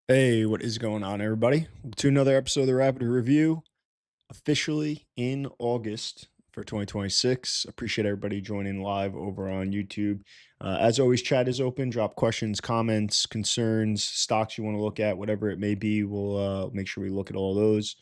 Hey, what is going on, everybody? Welcome to another episode of the Rapid Review, officially in August for 2026. Appreciate everybody joining live over on YouTube. As always, chat is open. Drop questions, comments, concerns, stocks you want to look at, whatever it may be. We'll make sure we look at all those.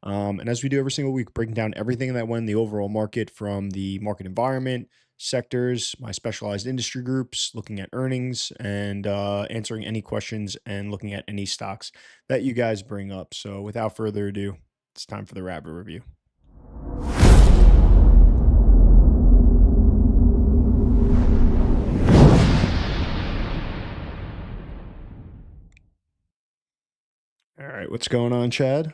And as we do every single week, breaking down everything that went in the overall market from the market environment, sectors, my specialized industry groups, looking at earnings and answering any questions and looking at any stocks that you guys bring up. So without further ado, it's time for the Rapid Review. All right, what's going on, Chad?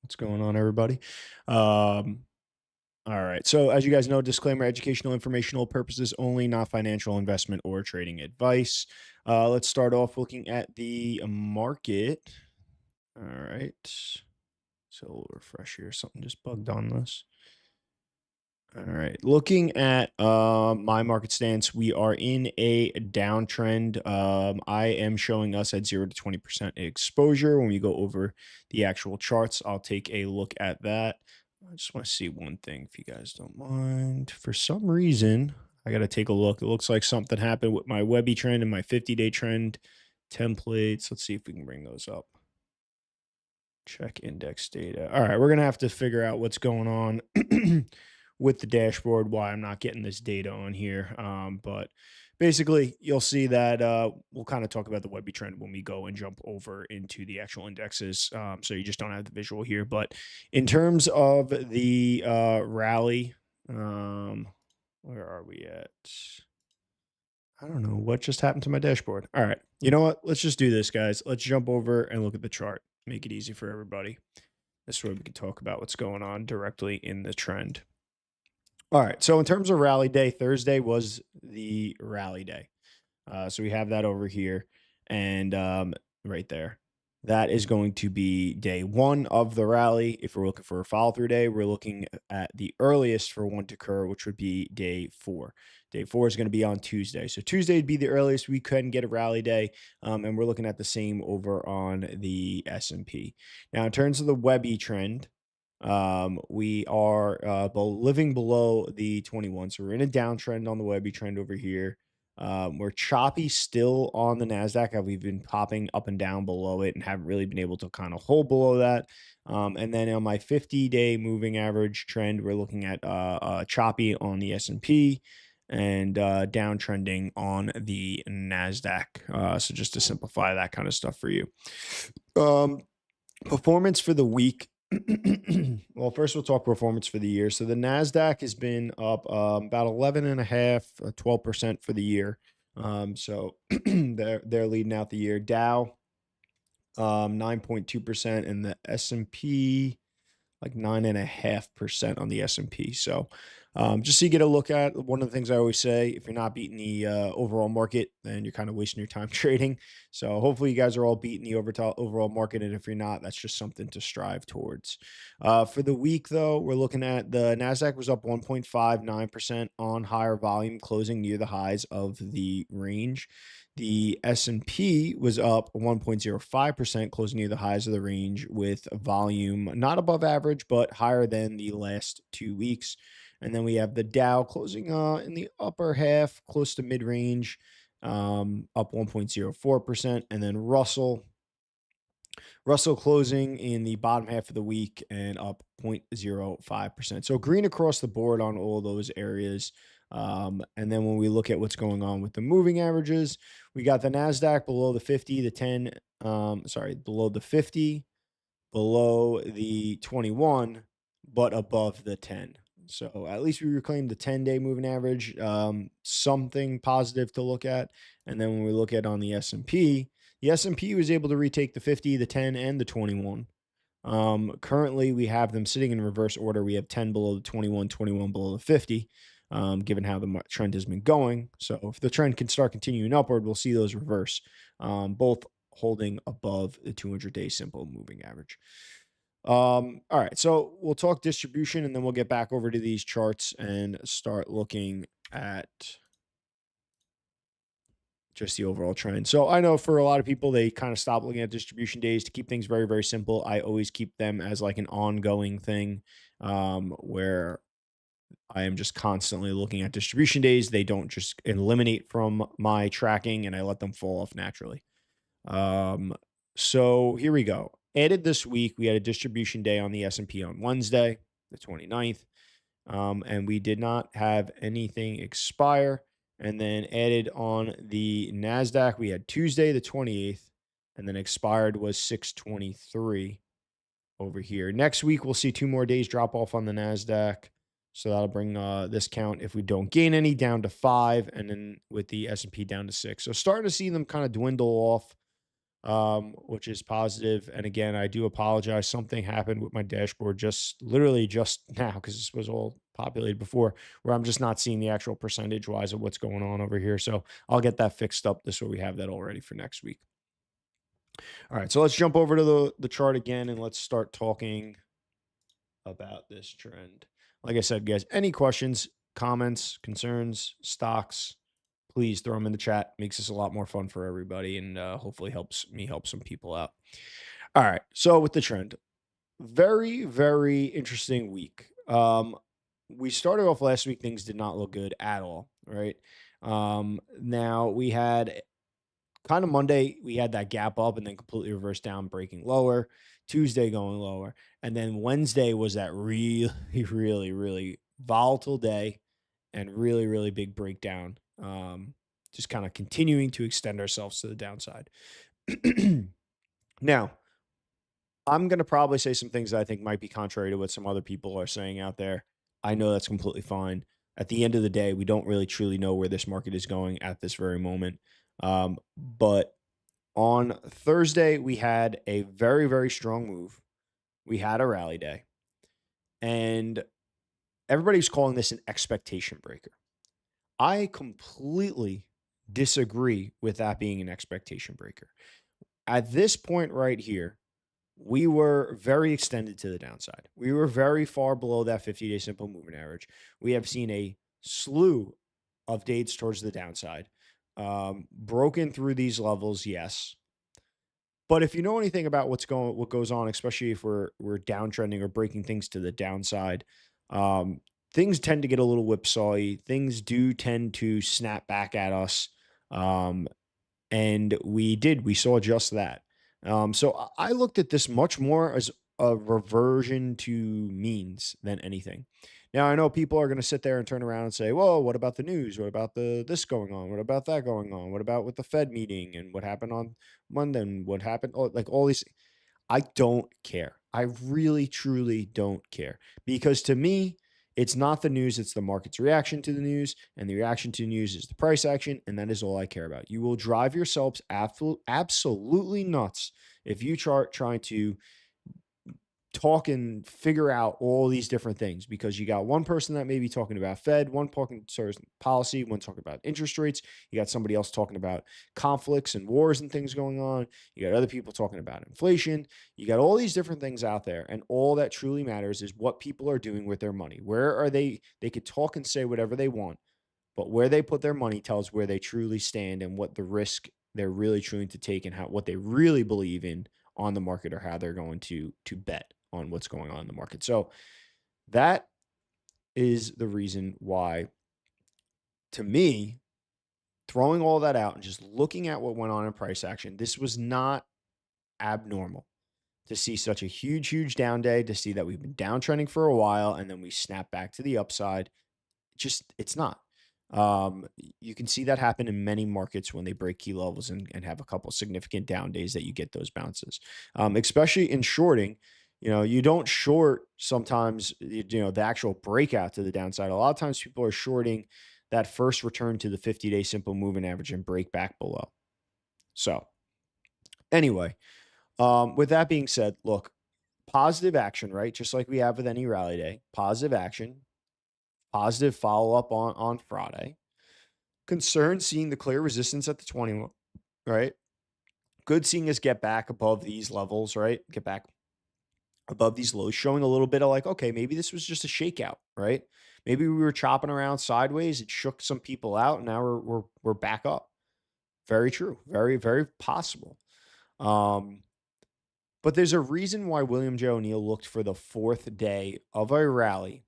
What's going on, everybody? Um, all right. So, as you guys know, disclaimer: educational, informational purposes only, not financial investment or trading advice. Let's start off looking at the market. All right. So we'll refresh here. Something just bugged on this. All right. Looking at my market stance, we are in a downtrend. I am showing us at 0 to 20% exposure. When we go over the actual charts, I'll take a look at that. I just want to see one thing, if you guys don't mind. For some reason, I got to take a look. It looks like something happened with my Webby trend and my 50-day trend templates. Let's see if we can bring those up. Check index data. All right, we're going to have to figure out what's going on with the dashboard, why I'm not getting this data on here. But basically, you'll see that we'll kind of talk about the Webby trend when we go and jump over into the actual indexes. So you just don't have the visual here. But in terms of the rally, where are we at? I don't know what just happened to my dashboard. All right. You know what? Let's just do this, guys. Let's jump over and look at the chart. Make it easy for everybody. This way we can talk about what's going on directly in the trend. All right. So in terms of rally day, Thursday was the rally day. So we have that over here and right there. That is going to be day one of the rally. If we're looking for a follow through day, we're looking at the earliest for one to occur, which would be day four. Day four is going to be on Tuesday. So Tuesday would be the earliest we can get a rally day. And we're looking at the same over on the S&P. Now, in terms of the Webby trend, we are living below the 21. So we're in a downtrend on the Webby trend over here. We're choppy still on the NASDAQ. We've been popping up and down below it and haven't really been able to kind of hold below that. And then on my 50-day moving average trend, we're looking at choppy on the S&P and downtrending on the NASDAQ. So just to simplify that kind of stuff for you. Performance for the week. Well, first we'll talk performance for the year. So the NASDAQ has been up about 11.5, 12% for the year. So they're leading out the year. Dow 9.2%, and the S&P like 9.5% on the S&P. So just so you get a look at, one of the things I always say, if you're not beating the overall market, then you're kind of wasting your time trading. So hopefully you guys are all beating the overall market. And if you're not, that's just something to strive towards. For the week, though, we're looking at the NASDAQ was up 1.59% on higher volume, closing near the highs of the range. The S&P was up 1.05%, closing near the highs of the range with volume not above average, but higher than the last 2 weeks. And then we have the Dow closing in the upper half, close to mid-range, up 1.04%. And then Russell closing in the bottom half of the week and up 0.05%. So green across the board on all those areas. And then when we look at what's going on with the moving averages, we got the NASDAQ below the 50, the 10, below the 50, below the 21, but above the 10. So at least we reclaimed the 10-day moving average, something positive to look at. And then when we look at on the S&P, the S&P was able to retake the 50, the 10, and the 21. Currently, we have them sitting in reverse order. We have 10 below the 21, 21 below the 50, given how the trend has been going. So if the trend can start continuing upward, we'll see those reverse, both holding above the 200-day simple moving average. All right, so we'll talk distribution and then we'll get back over to these charts and start looking at just the overall trend. So I know for a lot of people, they kind of stop looking at distribution days to keep things very, very simple. I always keep them as like an ongoing thing, where I am just constantly looking at distribution days. They don't just eliminate from my tracking and I let them fall off naturally. Um, so here we go. Added this week, we had a distribution day on the S&P on Wednesday, the 29th. And we did not have anything expire. And then added on the NASDAQ, we had Tuesday, the 28th, and then expired was 623 over here. Next week, we'll see 2 more days drop off on the NASDAQ. So that'll bring this count, if we don't gain any, down to 5, and then with the S&P down to 6. So starting to see them kind of dwindle off, which is positive. And again, I do apologize. Something happened with my dashboard just literally just now, because this was all populated before, where I'm just not seeing the actual percentage wise of what's going on over here. So I'll get that fixed up this way we have that all ready for next week. All right, so let's jump over to the chart again and let's start talking about this trend. Like I said, guys, any questions, comments, concerns, stocks, please throw them in the chat. Makes this a lot more fun for everybody, and hopefully helps me help some people out. All right, so with the trend, very, very interesting week. We started off last week, things did not look good at all, right? Now we had kind of Monday, we had that gap up and then completely reversed down, breaking lower. Tuesday going lower. And then Wednesday was that really, really, really volatile day and really, really big breakdown. Just kind of continuing to extend ourselves to the downside. Now, I'm going to probably say some things that I think might be contrary to what some other people are saying out there. I know that's completely fine. At the end of the day, we don't really truly know where this market is going at this very moment. But on Thursday, we had a very, very strong move. We had a rally day, and everybody's calling this an expectation breaker. I completely disagree with that being an expectation breaker. At this point right here, we were very extended to the downside. We were very far below that 50-day simple moving average. We have seen a slew of dates towards the downside. Broken through these levels, yes. But if you know anything about what goes on, especially if we're downtrending or breaking things to the downside, things tend to get a little whipsawy. Things do tend to snap back at us, and we saw just that. So I looked at this much more as a reversion to means than anything. Now I know people are going to sit there and turn around and say, "Well, what about the news? What about the this going on? What about that going on? What about with the Fed meeting and what happened on Monday and what happened?" Oh, like all these, I don't care. I really, truly don't care, because to me, it's not the news, it's the market's reaction to the news, and the reaction to news is the price action, and that is all I care about. You will drive yourselves absolutely nuts if you trying to talk and figure out all these different things, because you got one person that may be talking about Fed, one talking policy, one talking about interest rates. You got somebody else talking about conflicts and wars and things going on. You got other people talking about inflation. You got all these different things out there. And all that truly matters is what people are doing with their money. Where are they? They could talk and say whatever they want, but where they put their money tells where they truly stand and what the risk they're really trying to take and what they really believe in on the market, or how they're going to bet on what's going on in the market. So that is the reason why, to me, throwing all that out and just looking at what went on in price action, this was not abnormal to see such a huge, huge down day, to see that we've been downtrending for a while and then we snap back to the upside. It's not. You can see that happen in many markets when they break key levels and have a couple significant down days, that you get those bounces. Especially in shorting, you don't short sometimes, the actual breakout to the downside. A lot of times people are shorting that first return to the 50-day simple moving average and break back below. So anyway, with that being said, look, positive action, right? Just like we have with any rally day, positive action, positive follow-up on Friday. Concerned seeing the clear resistance at the 21, right? Good seeing us get back above these levels, right? Get back above these lows, showing a little bit of like, okay, maybe this was just a shakeout, right? Maybe we were chopping around sideways, it shook some people out, and now we're back up. Very true. Very, very possible. Um, but there's a reason why William J. O'Neill looked for the fourth day of a rally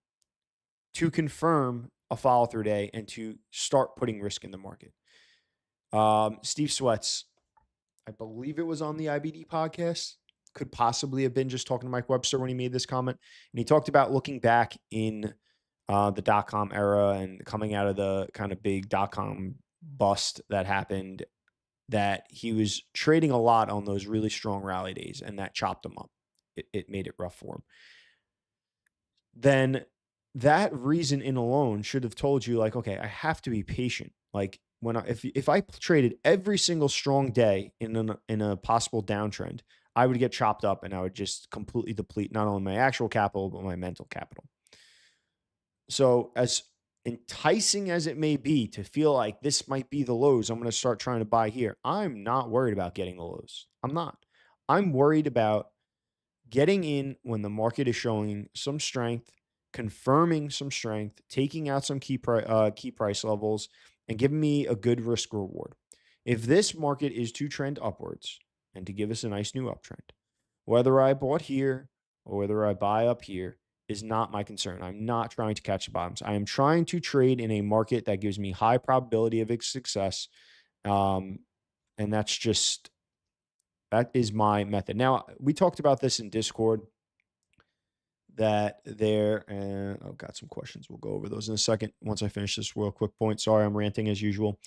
to confirm a follow through day and to start putting risk in the market. Steve Sweats, I believe it was on the IBD podcast, could possibly have been just talking to Mike Webster when he made this comment. And he talked about looking back in the .com era and coming out of the kind of big .com bust that happened, that he was trading a lot on those really strong rally days, and that chopped him up. It made it rough for him. Then that reason in alone should have told you, like, okay, I have to be patient. Like if I traded every single strong day in a possible downtrend, I would get chopped up and I would just completely deplete not only my actual capital but my mental capital. So as enticing as it may be to feel like this might be the lows, I'm going to start trying to buy here. I'm not worried about getting the lows. I'm not. I'm worried about getting in when the market is showing some strength, confirming some strength, taking out some key price levels, and giving me a good risk reward. If this market is to trend upwards and to give us a nice new uptrend, whether I bought here or whether I buy up here is not my concern. I'm not trying to catch the bottoms. I am trying to trade in a market that gives me high probability of success. Um, and that is my method. Now, we talked about this in Discord, that there, and I've got some questions. We'll go over those in a second once I finish this real quick point. Sorry, I'm ranting as usual.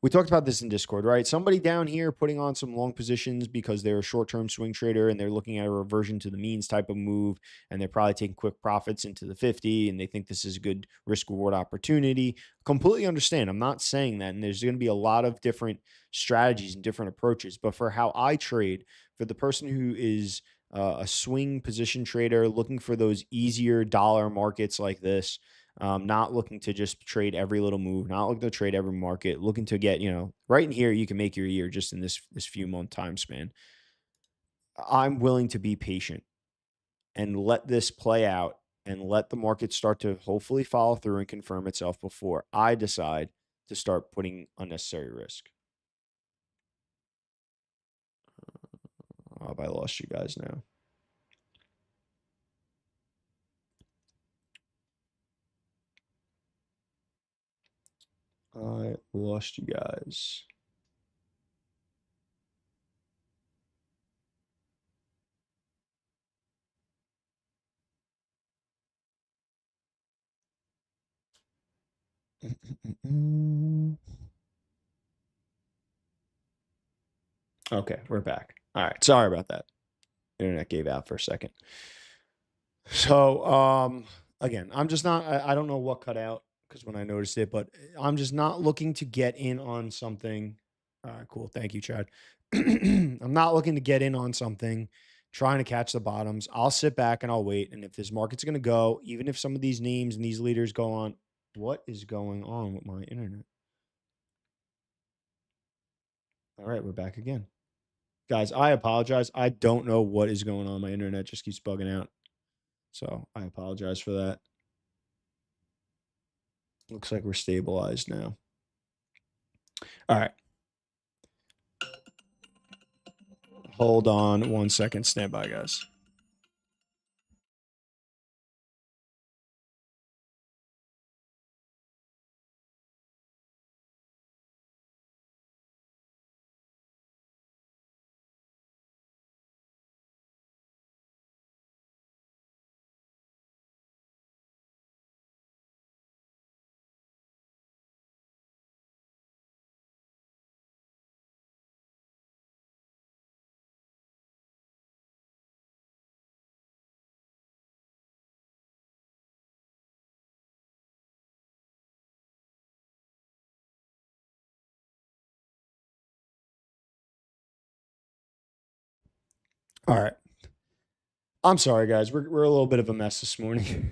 We talked about this in Discord, right? Somebody down here putting on some long positions because they're a short-term swing trader and they're looking at a reversion to the means type of move, and they're probably taking quick profits into the 50, and they think this is a good risk reward opportunity. Completely understand. I'm not saying that. And there's going to be a lot of different strategies and different approaches. But for how I trade, for the person who is a swing position trader looking for those easier dollar markets like this, not looking to just trade every little move, not looking to trade every market, looking to get, right in here, you can make your year just in this few month time span. I'm willing to be patient and let this play out and let the market start to hopefully follow through and confirm itself before I decide to start putting unnecessary risk. Have I lost you guys now? I lost you guys. Okay, we're back. All right. Sorry about that. Internet gave out for a second. So, again, I'm just not, I don't know what cut out because when I noticed it, but I'm just not looking to get in on something. All right, cool. Thank you, Chad. I'm not looking to get in on something, trying to catch the bottoms. I'll sit back and I'll wait. And if this market's going to go, even if some of these names and these leaders go on, what is going on with my internet? All right, we're back again. Guys, I apologize. I don't know what is going on. My internet just keeps bugging out. So I apologize for that. Looks like we're stabilized now. All right. Hold on 1 second. Stand by, guys. All right. I'm sorry, guys. We're a little bit of a mess this morning.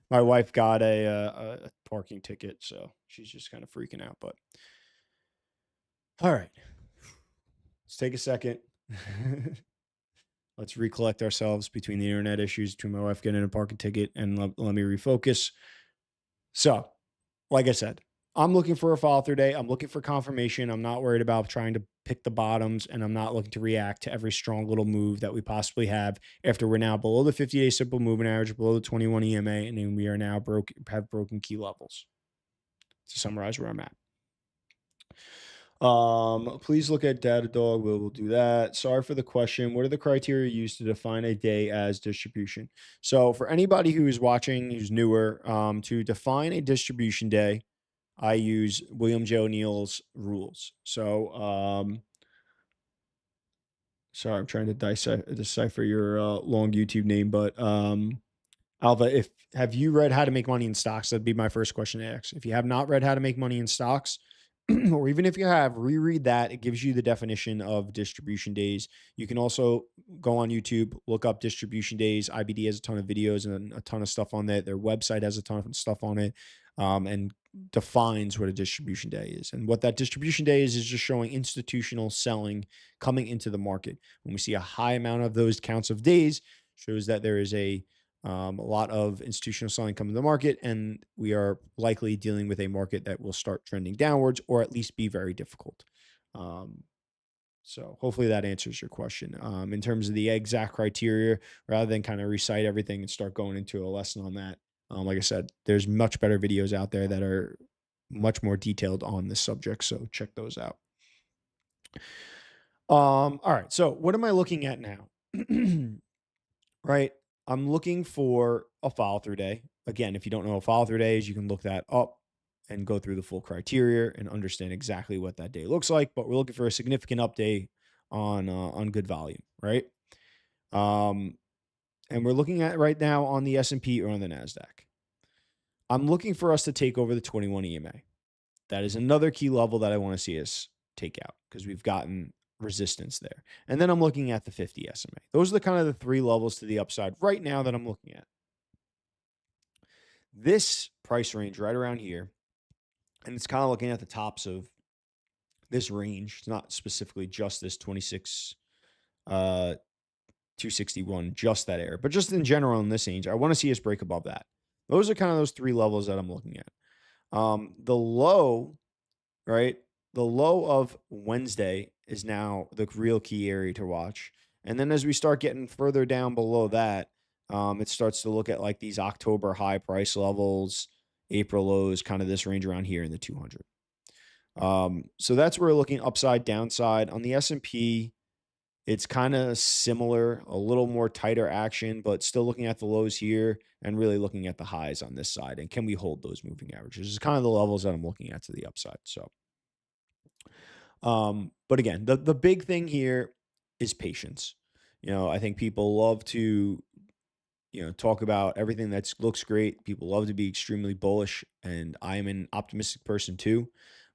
My wife got a parking ticket, so she's just kind of freaking out. But all right, let's take a second. Let's recollect ourselves between the internet issues, between my wife getting a parking ticket, and let me refocus. So, like I said, I'm looking for a follow through day. I'm looking for confirmation. I'm not worried about trying to pick the bottoms, and I'm not looking to react to every strong little move that we possibly have after we're now below the 50-day simple moving average, below the 21 EMA, and then we are now have broken key levels. To summarize where I'm at. Please look at Datadog. We'll do that. Sorry for the question. What are the criteria used to define a day as distribution? So for anybody who is watching, who's newer, to define a distribution day, I use William J. O'Neill's rules. So, sorry, I'm trying to decipher your long YouTube name, but Alva, if have you read How to Make Money in Stocks? That'd be my first question to ask. If you have not read How to Make Money in Stocks, or even if you have, reread that. It gives you the definition of distribution days. You can also go on YouTube, look up distribution days. IBD has a ton of videos and a ton of stuff on that. Their website has a ton of stuff on it, and defines what a distribution day is. And what that distribution day is just showing institutional selling coming into the market. When we see a high amount of those counts of days, shows that there is a lot of institutional selling coming to the market, and we are likely dealing with a market that will start trending downwards or at least be very difficult. Um, so hopefully that answers your question. In terms of the exact criteria, rather than kind of recite everything and start going into a lesson on that, like I said, there's much better videos out there that are much more detailed on this subject. So check those out. All right. So what am I looking at now? Right. I'm looking for a follow through day. Again, if you don't know what follow through day is, you can look that up and go through the full criteria and understand exactly what that day looks like. But we're looking for a significant update on good volume, right? Um, and we're looking at right now on the S&P or on the Nasdaq. I'm looking for us to take over the 21 EMA. That is another key level that I want to see us take out because we've gotten resistance there. And then I'm looking at the 50 SMA. Those are the kind of the three levels to the upside right now that I'm looking at. This price range right around here, and it's kind of looking at the tops of this range. It's not specifically just this 26 261, just that area, but just in general in this range, I want to see us break above that. Those are kind of those three levels that I'm looking at. The low, right? The low of Wednesday is now the real key area to watch. And then as we start getting further down below that, it starts to look at like these October high price levels, April lows, kind of this range around here in the 200. So that's where we're looking upside, downside. On the S&P, it's kind of similar, a little more tighter action, but still looking at the lows here and really looking at the highs on this side. And can we hold those moving averages? This is kind of the levels that I'm looking at to the upside. So, but again, the big thing here is patience. I think people love to, talk about everything that looks great. People love to be extremely bullish, and I am an optimistic person too.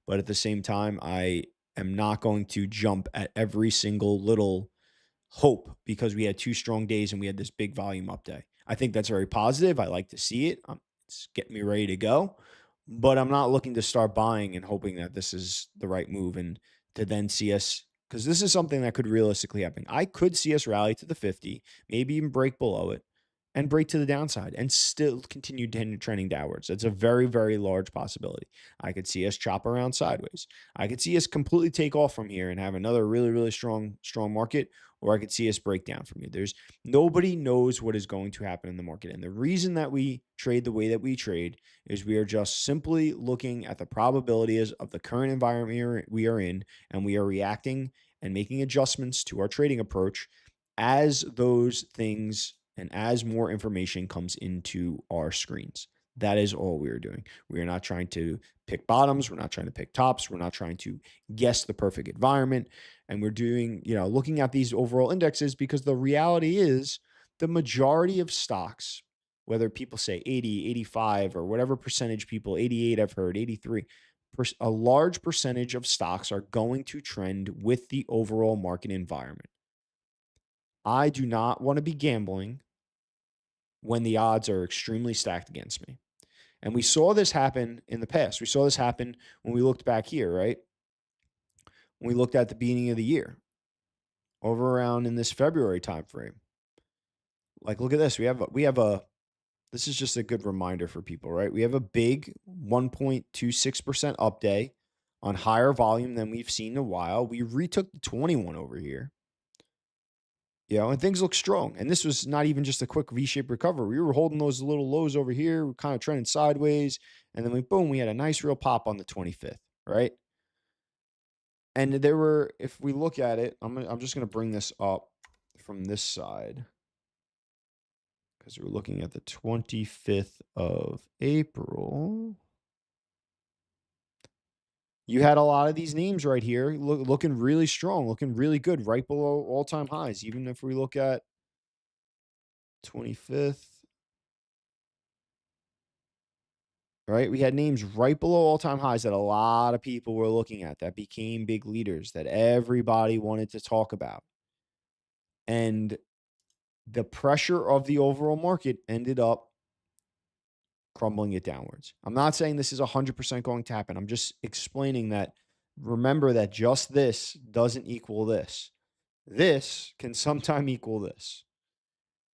But at the same time, I am not going to jump at every single little hope because we had two strong days and we had this big volume up day. I think that's very positive. I like to see it. It's getting me ready to go, but I'm not looking to start buying and hoping that this is the right move and to then see us, because this is something that could realistically happen. I could see us rally to the 50, maybe even break below it and break to the downside and still continue trending downwards. That's a very, very large possibility. I could see us chop around sideways. I could see us completely take off from here and have another really, really strong market, or I could see us break down from here. There's nobody knows what is going to happen in the market. And the reason that we trade the way that we trade is we are just simply looking at the probabilities of the current environment we are in, and we are reacting and making adjustments to our trading approach as those things and as more information comes into our screens. That is all we are doing. We are not trying to pick bottoms. We're not trying to pick tops. We're not trying to guess the perfect environment. And we're doing, looking at these overall indexes, because the reality is the majority of stocks, whether people say 80, 85, or whatever percentage people, 88, I've heard 83, a large percentage of stocks are going to trend with the overall market environment. I do not want to be gambling when the odds are extremely stacked against me. And we saw this happen in the past. We saw this happen when we looked back here, right? When we looked at the beginning of the year, over around in this February timeframe. Like, look at this. We have a This is just a good reminder for people, right? We have a big 1.26% up day on higher volume than we've seen in a while. We retook the 21 over here. And things look strong. And this was not even just a quick V-shaped recovery. We were holding those little lows over here, we're kind of trending sideways, and then we had a nice real pop on the 25th, right? And there were, if we look at it, I'm just going to bring this up from this side because we're looking at the 25th of April. You had a lot of these names right here looking really strong, looking really good, right below all-time highs. Even if we look at 25th, right? We had names right below all-time highs that a lot of people were looking at that became big leaders that everybody wanted to talk about. And the pressure of the overall market ended up crumbling it downwards. I'm not saying this is 100% going to happen. I'm just explaining that remember that just this doesn't equal this. This can sometime equal this.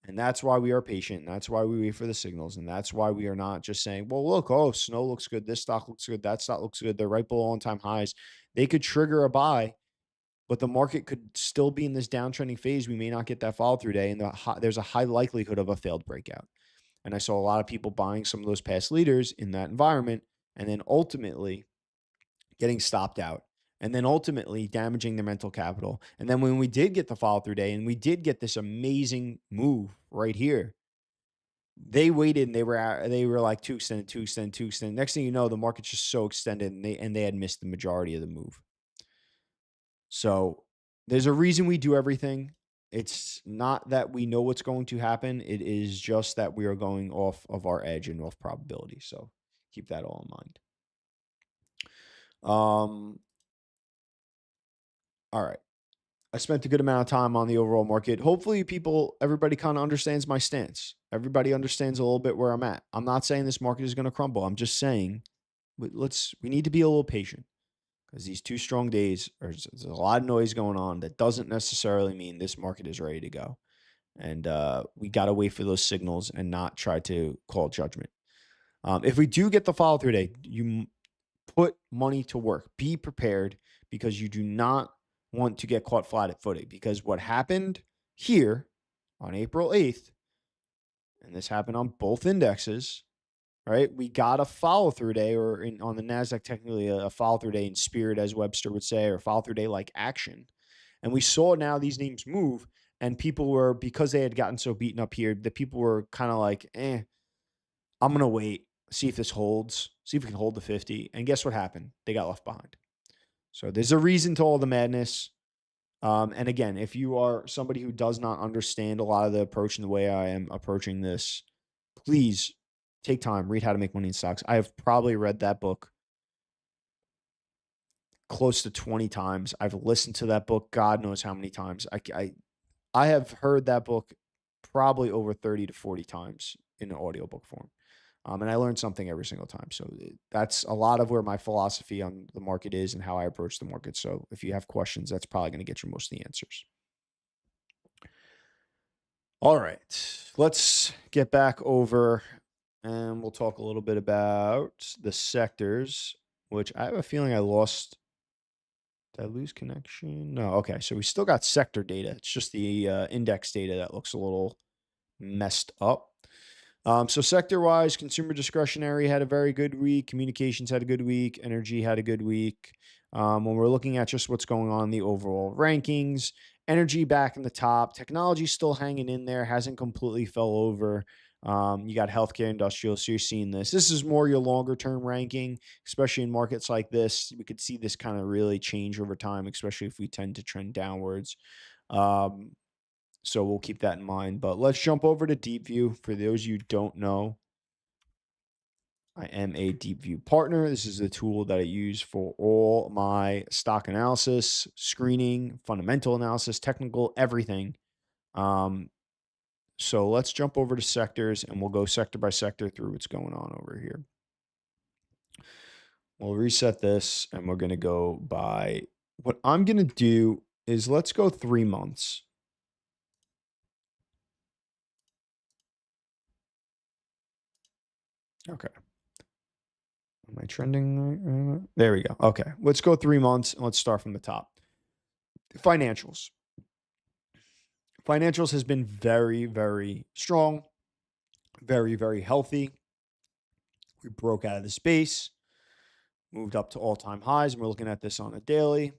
And that's why we are patient. And that's why we wait for the signals. And that's why we are not just saying, well, look, oh, snow looks good. This stock looks good. That stock looks good. They're right below on-time highs. They could trigger a buy, but the market could still be in this downtrending phase. We may not get that follow-through day. And there's a high likelihood of a failed breakout. And I saw a lot of people buying some of those past leaders in that environment and then ultimately getting stopped out and then ultimately damaging their mental capital. And then when we did get the follow through day and we did get this amazing move right here, they waited and they were like too extended, too extended, too extended. Next thing you know, the market's just so extended and they had missed the majority of the move. So there's a reason we do everything. It's not that we know what's going to happen. It is just that we are going off of our edge and off probability. So keep that all in mind. All right. I spent a good amount of time on the overall market. Hopefully everybody kind of understands my stance. Everybody understands a little bit where I'm at. I'm not saying this market is going to crumble. I'm just saying we need to be a little patient because these two strong days, there's a lot of noise going on. That doesn't necessarily mean this market is ready to go. And we got to wait for those signals and not try to call judgment. If we do get the follow through day, you put money to work. Be prepared because you do not want to get caught flat-footed. Because what happened here on April 8th, and this happened on both indexes, right? We got a follow-through day, or on the NASDAQ, technically a follow-through day in spirit, as Webster would say, or follow-through day like action. And we saw now these names move, and people were, because they had gotten so beaten up here, the people were kind of like, I'm going to wait, see if this holds, see if we can hold the 50. And guess what happened? They got left behind. So there's a reason to all the madness. And again, if you are somebody who does not understand a lot of the approach and the way I am approaching this, please take time, read How to Make Money in Stocks. I have probably read that book close to 20 times. I've listened to that book God knows how many times. I have heard that book probably over 30 to 40 times in an audiobook form. And I learned something every single time. So that's a lot of where my philosophy on the market is and how I approach the market. So if you have questions, that's probably going to get you most of the answers. All right, let's get back over and we'll talk a little bit about the sectors, which I have a feeling I lost. Did I lose connection? No. Okay. So we still got sector data. It's just the index data that looks a little messed up. So sector-wise, consumer discretionary had a very good week. Communications had a good week. Energy had a good week. When we're looking at just what's going on in the overall rankings, energy back in the top. Technology still hanging in there. Hasn't completely fell over. You got healthcare, industrial. So you're seeing this. This is more your longer-term ranking, especially in markets like this. We could see this kind of really change over time, especially if we tend to trend downwards. So we'll keep that in mind. But let's jump over to Deepvue. For those you don't know, I am a Deepvue partner. This is a tool that I use for all my stock analysis, screening, fundamental analysis, technical, everything. So let's jump over to sectors and we'll go sector by sector through what's going on over here. We'll reset this and we're going to go by what I'm going to do is let's go 3 months. Okay. Am I trending? There we go. Okay. Let's go 3 months and let's start from the top. Financials. Financials has been very, very strong, very, very healthy. We broke out of the space, moved up to all-time highs, and we're looking at this on a daily.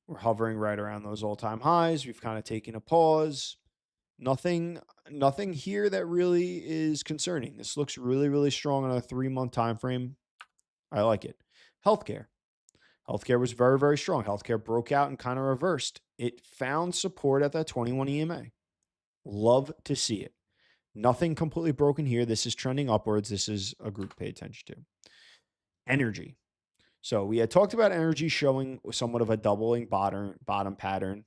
We're hovering right around those all-time highs. We've kind of taken a pause. Nothing, nothing here that really is concerning. This looks really, really strong on a 3-month time frame. I like it. Healthcare. Healthcare was very, very strong. Healthcare broke out and kind of reversed. It found support at that 21 EMA. Love to see it. Nothing completely broken here. This is trending upwards. This is a group to pay attention to. Energy. So we had talked about energy showing somewhat of a doubling bottom pattern.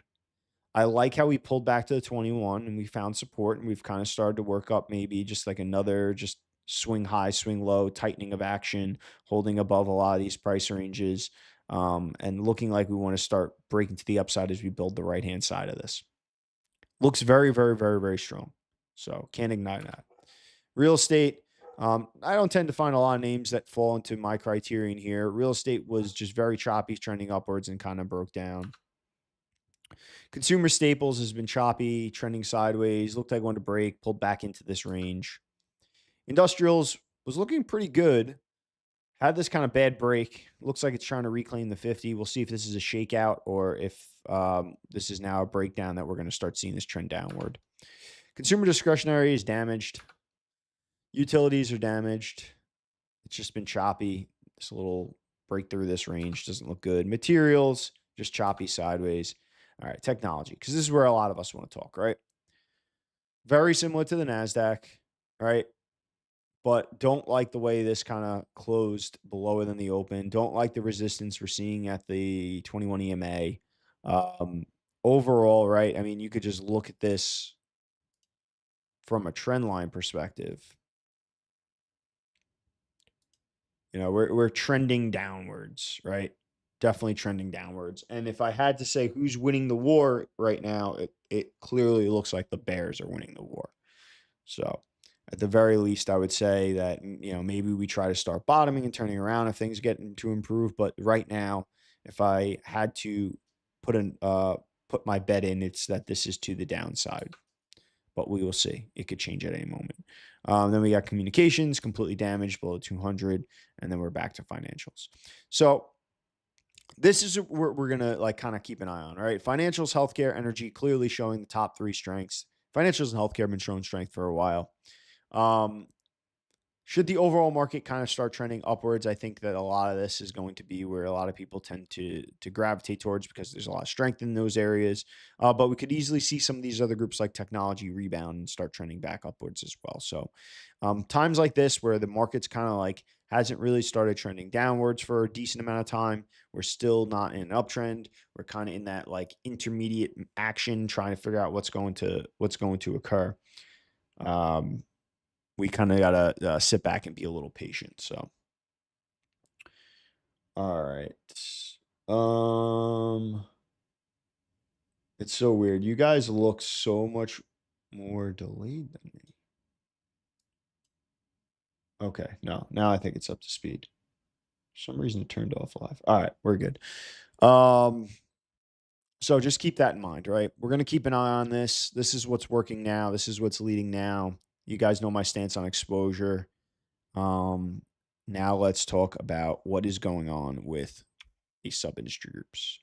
I like how we pulled back to the 21 and we found support, and we've kind of started to work up maybe just like another just swing high, swing low, tightening of action, holding above a lot of these price ranges, and looking like we want to start breaking to the upside as we build the right-hand side of this. Looks very, very, very, very strong. So can't ignore that. Real estate. I don't tend to find a lot of names that fall into my criterion here. Real estate was just very choppy, trending upwards and kind of broke down. Consumer staples has been choppy, trending sideways, looked like one to break, pulled back into this range. Industrials was looking pretty good. Had this kind of bad break. Looks like it's trying to reclaim the 50. We'll see if this is a shakeout or if this is now a breakdown that we're going to start seeing this trend downward. Consumer discretionary is damaged. Utilities are damaged. It's just been choppy. This little break through this range doesn't look good. Materials, just choppy sideways. All right, technology, because this is where a lot of us want to talk, right? Very similar to the NASDAQ, right? But don't like the way this kind of closed below than the open. Don't like the resistance we're seeing at the 21 EMA. Overall, right? I mean, you could just look at this from a trend line perspective. You know, we're trending downwards, right? Definitely trending downwards. And if I had to say who's winning the war right now, it clearly looks like the bears are winning the war. So at the very least, I would say that, you know, maybe we try to start bottoming and turning around if things get to improve. But right now, if I had to put my bet in, it's that this is to the downside. But we will see. It could change at any moment. Then we got communications completely damaged below 200, and then we're back to financials. So this is what we're gonna like kind of keep an eye on. All right, financials, healthcare, energy, clearly showing the top 3 strengths. Financials and healthcare have been showing strength for a while. Um, should the overall market kind of start trending upwards, I think that a lot of this is going to be where a lot of people tend to gravitate towards because there's a lot of strength in those areas. But we could easily see some of these other groups like technology rebound and start trending back upwards as well. So times like this where the market's kind of like hasn't really started trending downwards for a decent amount of time. We're still not in an uptrend. We're kind of in that like intermediate action, trying to figure out what's going to occur. We kind of got to sit back and be a little patient. So, all right. It's so weird. You guys look so much more delayed than me. Okay. No, now I think it's up to speed. For some reason it turned off live. All right. We're good. So just keep that in mind, right? We're going to keep an eye on this. This is what's working now. This is what's leading now. You guys know my stance on exposure. Now let's talk about what is going on with these sub-industry groups.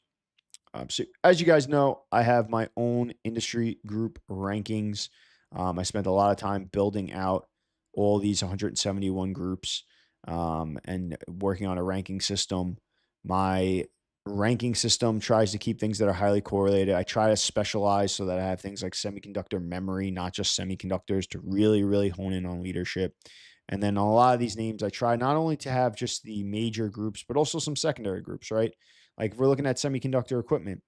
So as you guys know, I have my own industry group rankings. I spent a lot of time building out all these 171 groups and working on a ranking system. My ranking system tries to keep things that are highly correlated. I try to specialize so that I have things like semiconductor memory, not just semiconductors, to really, really hone in on leadership. And then a lot of these names, I try not only to have just the major groups, but also some secondary groups, right? Like if we're looking at semiconductor equipment,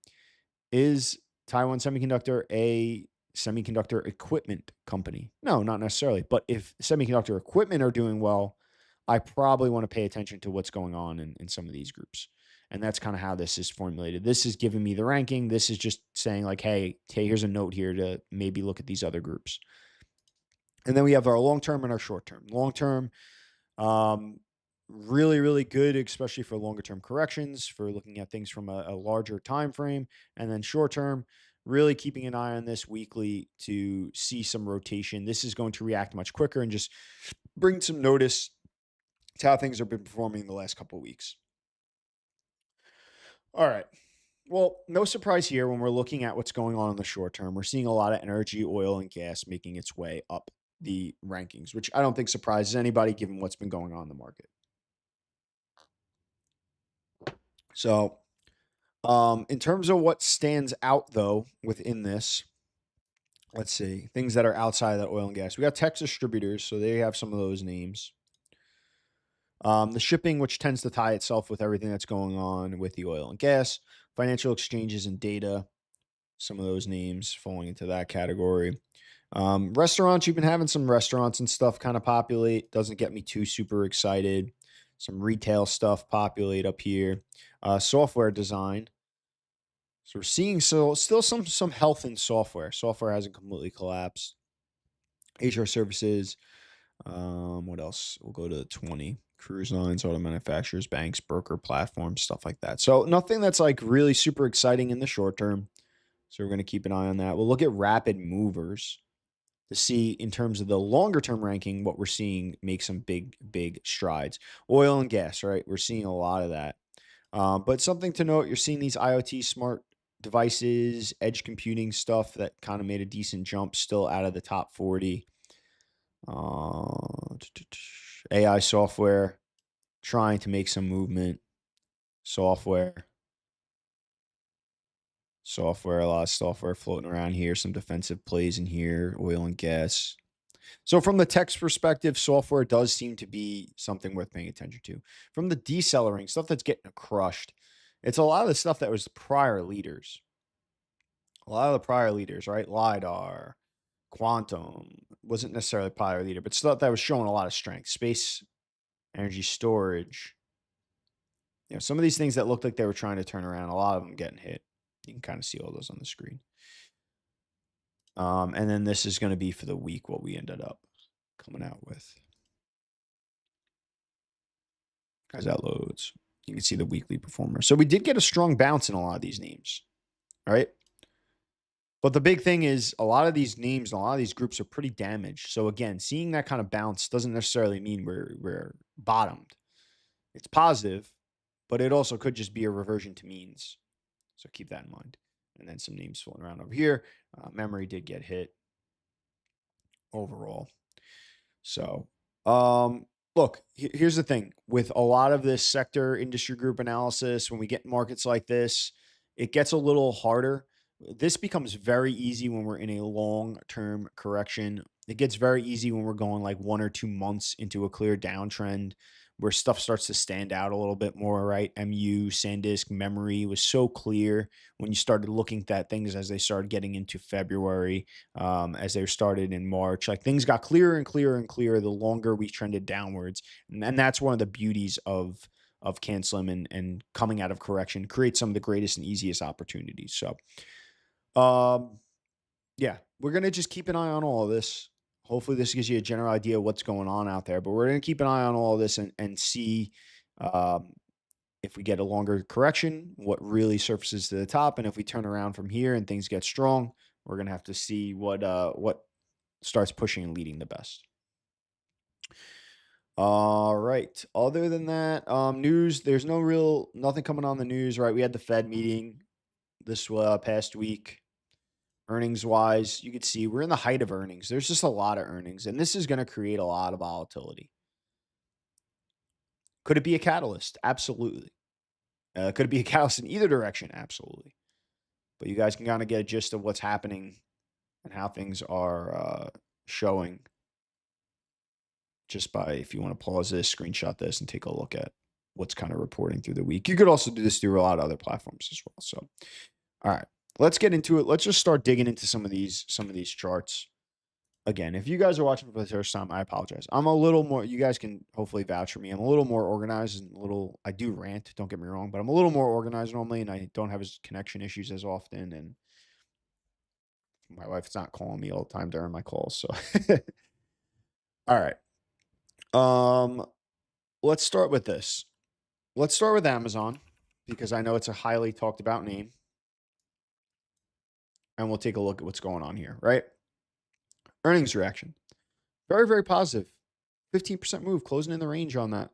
is Taiwan Semiconductor a semiconductor equipment company? No, not necessarily. But if semiconductor equipment are doing well, I probably want to pay attention to what's going on in some of these groups. And that's kind of how this is formulated. This is giving me the ranking. This is just saying like, hey, here's a note here to maybe look at these other groups. And then we have our long-term and our short-term. Long-term, Um, really, really good, especially for longer term corrections, for looking at things from a larger time frame, and then short term. Really keeping an eye on this weekly to see some rotation. This is going to react much quicker and just bring some notice to how things have been performing the last couple of weeks. All right. Well, no surprise here when we're looking at what's going on in the short term. We're seeing a lot of energy, oil, and gas making its way up the rankings, which I don't think surprises anybody given what's been going on in the market. So, in terms of what stands out though within this, let's see things that are outside of that oil and gas. We got Texas distributors, so they have some of those names. The shipping, which tends to tie itself with everything that's going on with the oil and gas, financial exchanges and data, some of those names falling into that category. Restaurants, you've been having some restaurants and stuff kind of populate. Doesn't get me too super excited. Some retail stuff populate up here. Software design. So we're seeing still some health in software. Software hasn't completely collapsed. HR services. What else? We'll go to 20. Cruise lines, auto manufacturers, banks, broker platforms, stuff like that. So nothing that's like really super exciting in the short term. So we're going to keep an eye on that. We'll look at rapid movers to see in terms of the longer term ranking what we're seeing make some big strides. Oil and gas, right? We're seeing a lot of that. But something to note, you're seeing these IoT smart devices, edge computing stuff that kind of made a decent jump still out of the top 40. AI software trying to make some movement. Software, a lot of software floating around here, some defensive plays in here, oil and gas. So from the text perspective, software does seem to be something worth paying attention to. From the decelerating stuff that's getting crushed, it's a lot of the stuff that was prior leaders. A lot of the prior leaders, right? LiDAR, quantum wasn't necessarily a prior leader, but stuff that was showing a lot of strength. Space, energy storage. Some of these things that looked like they were trying to turn around, a lot of them getting hit. You can kind of see all those on the screen. And then this is going to be for the week what we ended up coming out with. As that loads, you can see the weekly performer. So we did get a strong bounce in a lot of these names, right? But the big thing is a lot of these names and a lot of these groups are pretty damaged. So again, seeing that kind of bounce doesn't necessarily mean we're bottomed. It's positive, but it also could just be a reversion to means. So keep that in mind. And then some names floating around over here. Memory did get hit overall. So, look, here's the thing with a lot of this sector industry group analysis, when we get markets like this, it gets a little harder. This becomes very easy when we're in a long term correction. It gets very easy when we're going like 1 or 2 months into a clear downtrend where stuff starts to stand out a little bit more, right? MU, SanDisk, memory was so clear when you started looking at things as they started getting into February, as they started in March. Like things got clearer and clearer and clearer the longer we trended downwards. And that's one of the beauties of CANSLIM and coming out of correction, create some of the greatest and easiest opportunities. So yeah, we're going to just keep an eye on all of this. Hopefully this gives you a general idea of what's going on out there, but we're going to keep an eye on all of this and see um, if we get a longer correction, what really surfaces to the top. And if we turn around from here and things get strong, we're going to have to see what starts pushing and leading the best. All right. Other than that, news, there's nothing coming on the news, right? We had the Fed meeting this past week. Earnings wise, you could see we're in the height of earnings. There's just a lot of earnings, and this is going to create a lot of volatility. Could it be a catalyst? Absolutely. Could it be a catalyst in either direction? Absolutely. But you guys can kind of get a gist of what's happening and how things are showing just by, if you want to pause this, screenshot this, and take a look at what's kind of reporting through the week. You could also do this through a lot of other platforms as well. So, all right. Let's get into it. Let's just start digging into some of these charts. Again, if you guys are watching for the first time, I apologize. I'm a little more, you guys can hopefully vouch for me. I'm a little more organized and I do rant, don't get me wrong, but I'm a little more organized normally and I don't have as connection issues as often. And my wife's not calling me all the time during my calls. So, all right. Let's start with this. Let's start with Amazon because I know it's a highly talked about name, and we'll take a look at what's going on here, right? Earnings reaction. Very, very positive. 15% move, closing in the range on that.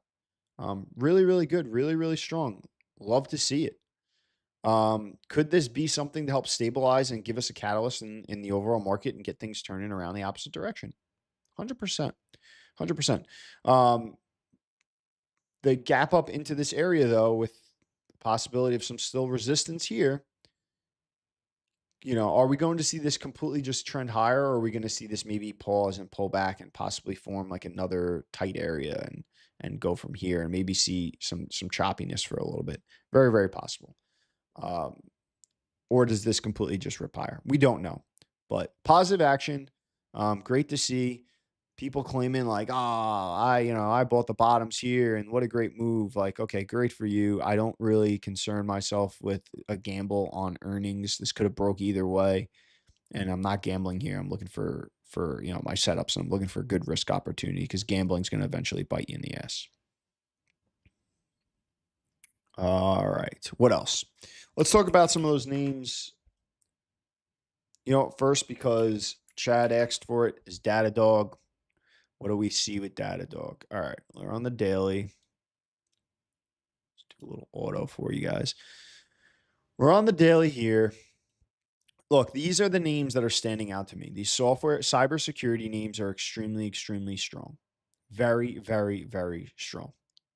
Really, really good. Really, really strong. Love to see it. Could this be something to help stabilize and give us a catalyst in the overall market and get things turning around the opposite direction? 100%. 100%. Um, the gap up into this area, though, with the possibility of some still resistance here, are we going to see this completely just trend higher, or are we going to see this maybe pause and pull back and possibly form like another tight area and go from here and maybe see some choppiness for a little bit? Very, very possible. Um, or does this completely just rip higher? We don't know, but positive action. Great to see people claiming like, I bought the bottoms here and what a great move. Like, okay, great for you. I don't really concern myself with a gamble on earnings. This could have broke either way, and I'm not gambling here. I'm looking for my setups. And I'm looking for a good risk opportunity because gambling is going to eventually bite you in the ass. All right, what else? Let's talk about some of those names. First, because Chad asked for it, is Datadog. What do we see with Datadog? All right, we're on the daily. Let's do a little auto for you guys. We're on the daily here. Look, these are the names that are standing out to me. These cybersecurity names are extremely, extremely strong. Very, very, very strong.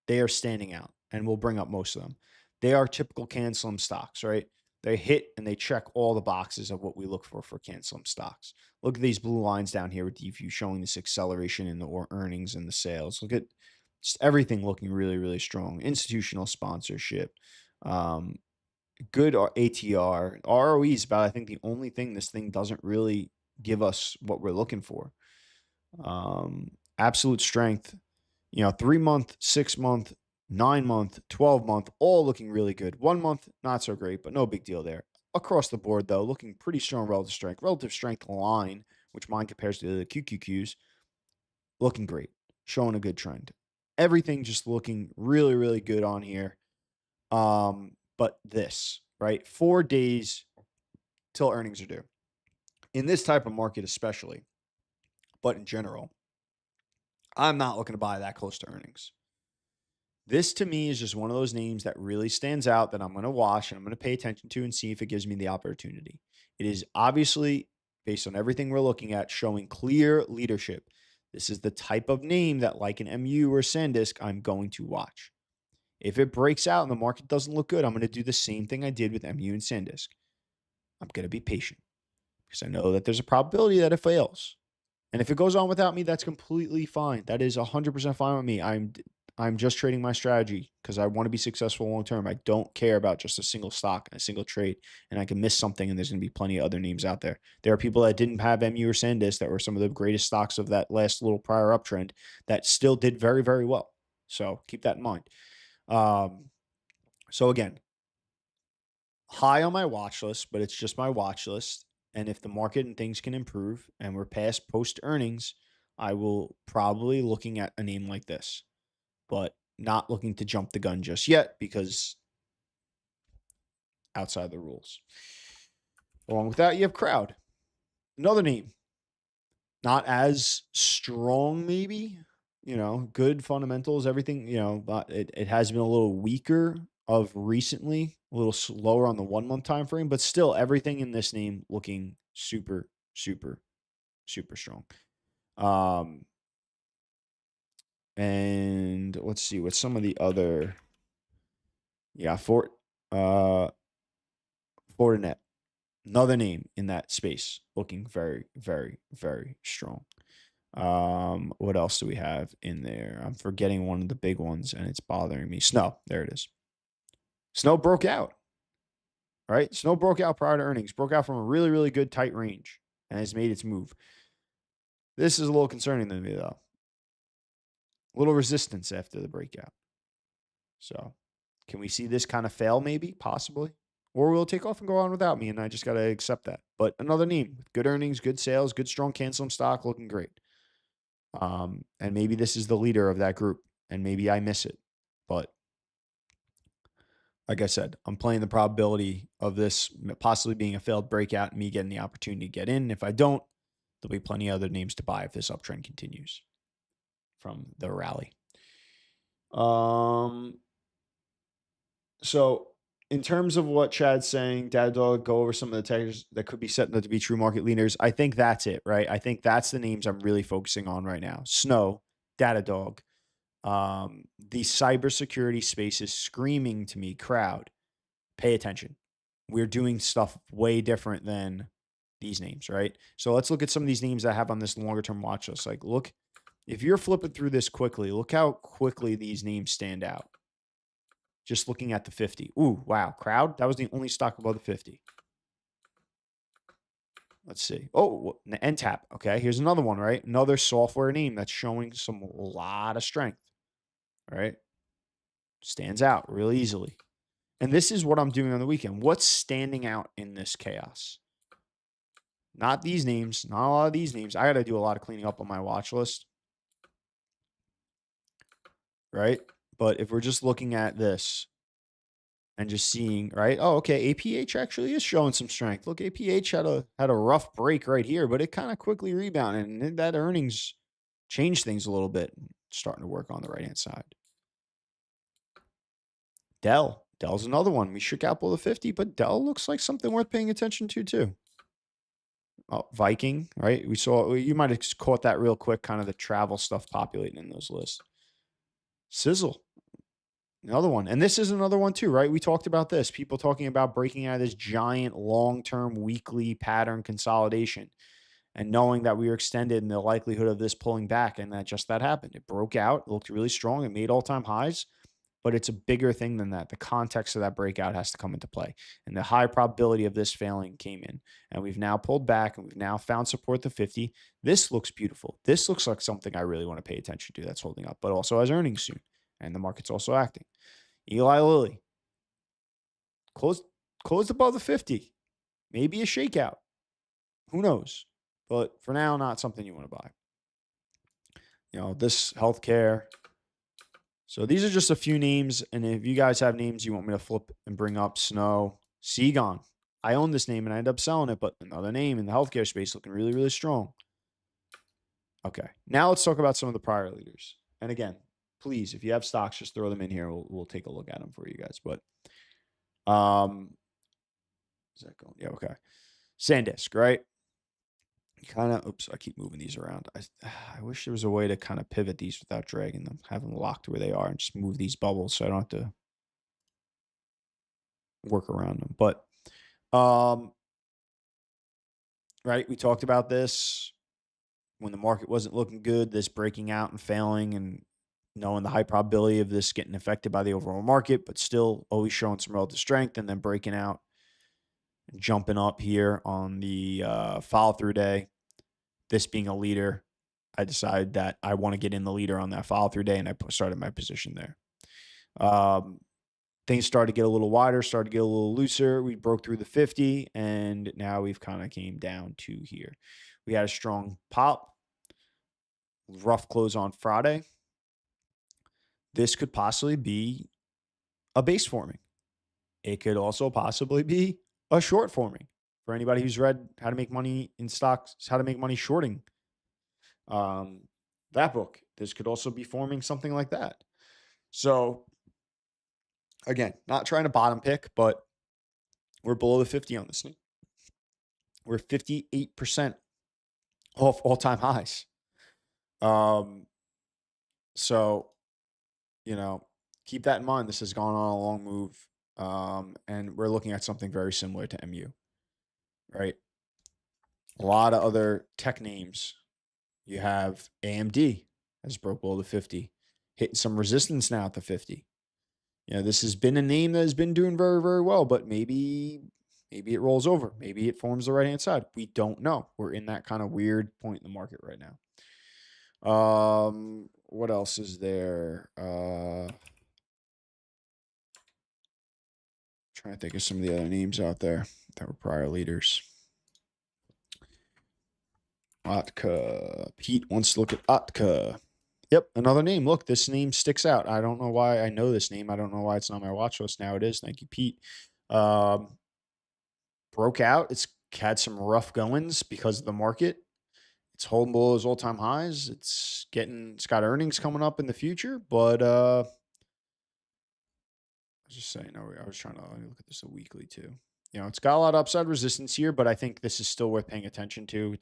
They are standing out, and we'll bring up most of them. They are typical CANSLIM stocks, right? They hit and they check all the boxes of what we look for CANSLIM stocks. Look at these blue lines down here with Deepvue showing this acceleration in the earnings and the sales. Look at just everything looking really, really strong. Institutional sponsorship, good ATR. ROE is about, I think, the only thing this thing doesn't really give us what we're looking for. Absolute strength, 3-month, 6-month, 9-month, 12-month, all looking really good. 1 month, not so great, but no big deal there. Across the board, though, looking pretty strong relative strength. Relative strength line, which mine compares to the QQQs, looking great, showing a good trend. Everything just looking really, really good on here. But this, right? 4 days till earnings are due. In this type of market, especially, but in general, I'm not looking to buy that close to earnings. This to me is just one of those names that really stands out that I'm going to watch and I'm going to pay attention to and see if it gives me the opportunity. It is obviously, based on everything we're looking at, showing clear leadership. This is the type of name that, like an MU or SanDisk, I'm going to watch. If it breaks out and the market doesn't look good, I'm going to do the same thing I did with MU and SanDisk. I'm going to be patient because I know that there's a probability that it fails. And if it goes on without me, that's completely fine. That is 100% fine with me. I'm just trading my strategy because I want to be successful long term. I don't care about just a single stock and a single trade, and I can miss something, and there's going to be plenty of other names out there. There are people that didn't have MU or SanDisk that were some of the greatest stocks of that last little prior uptrend that still did very, very well. So keep that in mind. So again, high on my watch list, but it's just my watch list. And if the market and things can improve and we're past post earnings, I will probably looking at a name like this, but not looking to jump the gun just yet because outside the rules. Along with that, you have Crowd, another name, not as strong, maybe. Good fundamentals, everything. But it has been a little weaker of recently, a little slower on the 1-month time frame, but still everything in this name looking super, super, super strong. And let's see what some of the other, Fortinet, another name in that space, looking very, very, very strong. What else do we have in there? I'm forgetting one of the big ones and it's bothering me. Snow, there it is. Snow broke out, right? Snow broke out prior to earnings, broke out from a really, really good tight range and has made its move. This is a little concerning to me, though. A little resistance after the breakout. So can we see this kind of fail maybe, possibly? Or will it take off and go on without me, and I just got to accept that. But another name, good earnings, good sales, good strong CANSLIM stock, looking great. And maybe this is the leader of that group. and maybe I miss it. But like I said, I'm playing the probability of this possibly being a failed breakout and me getting the opportunity to get in. If I don't, there'll be plenty of other names to buy if this uptrend continues from the rally. So in terms of what Chad's saying, Datadog, go over some of the techs that could be setting up to be true market leaders. I think that's it, right? I think that's the names I'm really focusing on right now. Snow, Datadog. The cybersecurity space is screaming to me, crowd, pay attention. We're doing stuff way different than these names, right? So let's look at some of these names I have on this longer term watch list. Like, look, if you're flipping through this quickly, look how quickly these names stand out. Just looking at the 50. Ooh, wow. Crowd, that was the only stock above the 50. Let's see. Oh, NTAP. Okay, here's another one, right? Another software name that's showing some a lot of strength, right? Stands out really easily. And this is what I'm doing on the weekend. What's standing out in this chaos? Not these names, not a lot of these names. I got to do a lot of cleaning up on my watch list, right? But if we're just looking at this and just seeing, right? Oh, okay, APH actually is showing some strength. Look, APH had a rough break right here, but it kind of quickly rebounded, and that earnings changed things a little bit, starting to work on the right-hand side. Dell's another one. We shook out below the 50, but Dell looks like something worth paying attention to too. Oh, Viking, right? You might have caught that real quick, kind of the travel stuff populating in those lists. Sizzle, another one. And this is another one too, right? We talked about this. People talking about breaking out of this giant long-term weekly pattern consolidation and knowing that we were extended in the likelihood of this pulling back, and that happened. It broke out, it looked really strong, it made all-time highs, but it's a bigger thing than that. The context of that breakout has to come into play. And the high probability of this failing came in. And we've now pulled back and we've now found support the 50. This looks beautiful. This looks like something I really want to pay attention to that's holding up, but also has earnings soon. And the market's also acting. Eli Lilly. Closed above the 50. Maybe a shakeout. Who knows? But for now, not something you want to buy. This healthcare. So these are just a few names, and if you guys have names you want me to flip and bring up, Snow, Seagon. I own this name and I ended up selling it, but another name in the healthcare space looking really, really strong. Okay, now let's talk about some of the prior leaders. And again, please, if you have stocks, just throw them in here. We'll take a look at them for you guys. But is that going? Yeah, okay. SanDisk, right? Oops, I keep moving these around. I wish there was a way to kind of pivot these without dragging them, have them locked where they are, and just move these bubbles so I don't have to work around them. But, right, we talked about this when the market wasn't looking good, this breaking out and failing, and knowing the high probability of this getting affected by the overall market, but still always showing some relative strength and then breaking out and jumping up here on the follow-through day. This being a leader, I decided that I want to get in the leader on that follow-through day, and I started my position there. Things started to get a little wider, started to get a little looser. We broke through the 50, and now we've kind of came down to here. We had a strong pop, rough close on Friday. This could possibly be a base forming. It could also possibly be a short forming. For anybody who's read How to Make Money in Stocks, How to Make Money Shorting, that book, this could also be forming something like that. So again, not trying to bottom pick, but we're below the 50 on this thing. We're 58% off all-time highs. So, keep that in mind. This has gone on a long move. And we're looking at something very similar to MU, right? A lot of other tech names. You have AMD has broke below the 50, hitting some resistance now at the 50. This has been a name that has been doing very, very well, but maybe it rolls over. Maybe it forms the right-hand side. We don't know. We're in that kind of weird point in the market right now. What else is there? Trying to think of some of the other names out there that were prior leaders. Otka. Pete wants to look at Otka. Yep, another name. Look, this name sticks out. I don't know why I know this name. I don't know why it's not on my watch list. Now it is. Thank you, Pete. Um, Broke out. It's had some rough goings because of the market. It's holding below those all-time highs. It's got earnings coming up in the future, but I was just saying, no, I was trying to let me look at this a weekly too. It's got a lot of upside resistance here, but I think this is still worth paying attention to.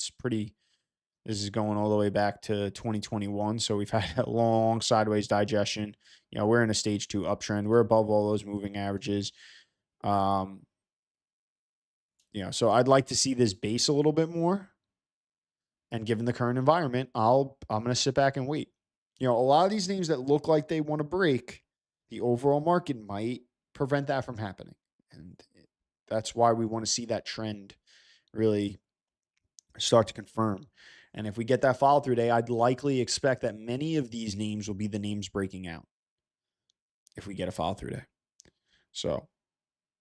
This is going all the way back to 2021. So we've had a long sideways digestion. We're in a stage 2 uptrend. We're above all those moving averages. Um, so I'd like to see this base a little bit more. And given the current environment, I'm going to sit back and wait. A lot of these names that look like they want to break, the overall market might prevent that from happening. And that's why we want to see that trend really start to confirm. And if we get that follow through day, I'd likely expect that many of these names will be the names breaking out if we get a follow through day. So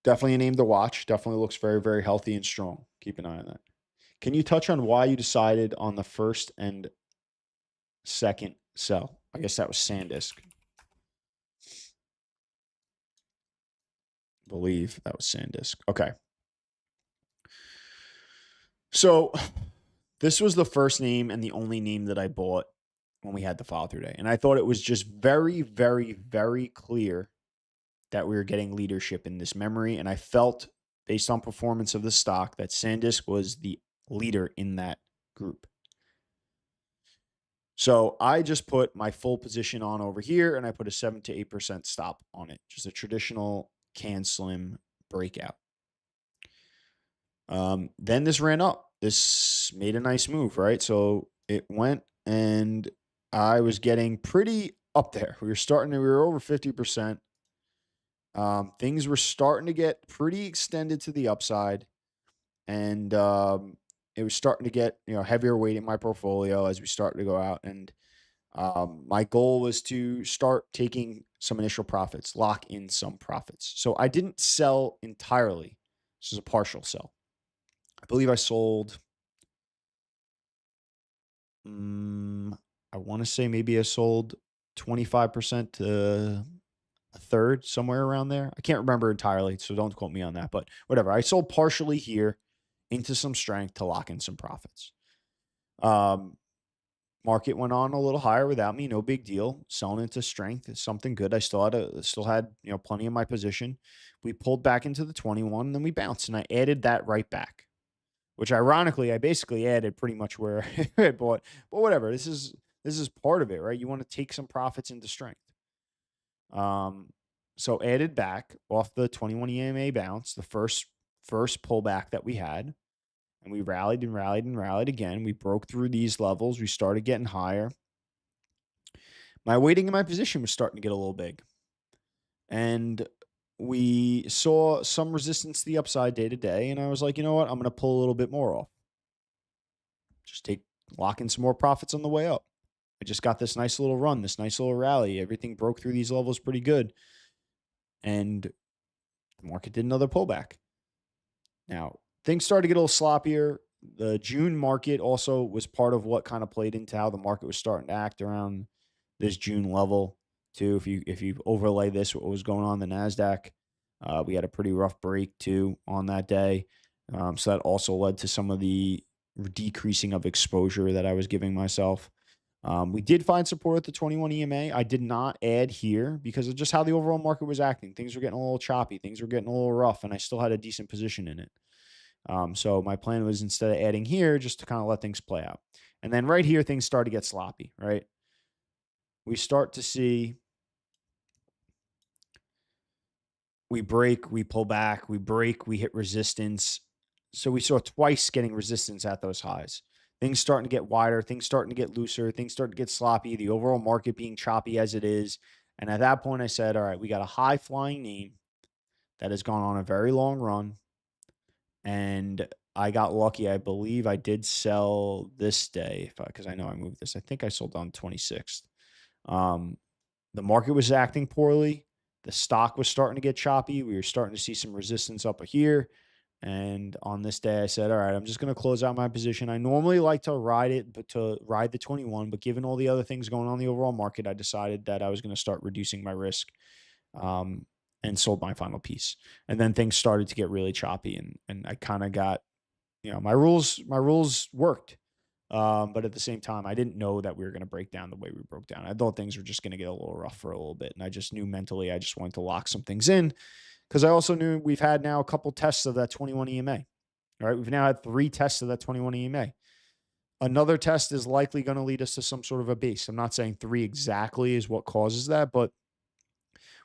definitely a name to watch. Definitely looks very, very healthy and strong. Keep an eye on that. Can you touch on why you decided on the first and second sell? I guess that was SanDisk. I believe that was SanDisk. Okay. So this was the first name and the only name that I bought when we had the follow through day. And I thought it was just very, very, very clear that we were getting leadership in this memory. And I felt, based on performance of the stock, that SanDisk was the leader in that group. So I just put my full position on over here, and I put a 7 to 8% stop on it. Just a traditional CANSLIM breakout. Then this ran up. This made a nice move, right? So it went, and I was getting pretty up there. We were over 50%. Things were starting to get pretty extended to the upside, and it was starting to get heavier weight in my portfolio as we started to go out. And my goal was to start taking some initial profits, lock in some profits. So I didn't sell entirely. This is a partial sell. I believe I sold. I want to say maybe I sold 25% to a third, somewhere around there. I can't remember entirely, so don't quote me on that. But whatever. I sold partially here into some strength to lock in some profits. Market went on a little higher without me, no big deal. Selling into strength is something good. I still had plenty of my position. We pulled back into the 21, and then we bounced, and I added that right back. Which ironically, I basically added pretty much where I bought. But whatever, this is part of it, right? You want to take some profits into strength. So added back off the 21 EMA bounce, the first pullback that we had. And we rallied and rallied and rallied again. We broke through these levels. We started getting higher. My weighting in my position was starting to get a little big. And we saw some resistance to the upside day to day. And I was like, you know what? I'm going to pull a little bit more off. Just lock in some more profits on the way up. I just got this nice little run, this nice little rally. Everything broke through these levels pretty good. And the market did another pullback. Now, things started to get a little sloppier. The June market also was part of what kind of played into how the market was starting to act around this June level too. If you overlay this, what was going on in the NASDAQ, we had a pretty rough break too on that day. So that also led to some of the decreasing of exposure that I was giving myself. We did find support at the 21 EMA. I did not add here because of just how the overall market was acting. Things were getting a little choppy. Things were getting a little rough, and I still had a decent position in it. So my plan was, instead of adding here, just to kind of let things play out. And then right here, things start to get sloppy, right? We start to see we break, we pull back, we break, we hit resistance. So we saw twice getting resistance at those highs. Things starting to get wider, things starting to get looser, things starting to get sloppy, the overall market being choppy as it is. And at that point, I said, all right, we got a high flying name that has gone on a very long run. And I got lucky. I believe I did sell this day because I know I moved this. I think I sold on 26th. The market was acting poorly. The stock was starting to get choppy. We were starting to see some resistance up here. And on this day, I said, all right, I'm just going to close out my position. I normally like to ride it, but to ride the 21. But given all the other things going on in the overall market, I decided that I was going to start reducing my risk, um, and sold my final piece. And then things started to get really choppy, and I kind of got, my rules worked. But at the same time, I didn't know that we were going to break down the way we broke down. I thought things were just going to get a little rough for a little bit. And I just knew mentally I just wanted to lock some things in, because I also knew we've had now a couple tests of that 21 EMA. All right. We've now had 3 tests of that 21 EMA. Another test is likely going to lead us to some sort of a base. I'm not saying 3 exactly is what causes that, but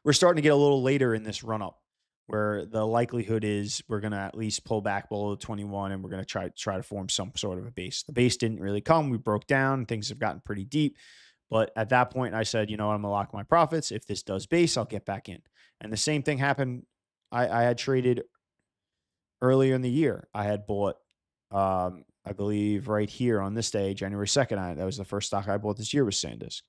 we're starting to get a little later in this run up, where the likelihood is we're going to at least pull back below 21, and we're going to try to form some sort of a base. The base didn't really come. We broke down. Things have gotten pretty deep. But at that point, I said, I'm going to lock my profits. If this does base, I'll get back in. And the same thing happened. I had traded earlier in the year. I had bought, I believe right here on this day, January 2nd, that was the first stock I bought this year, was SanDisk.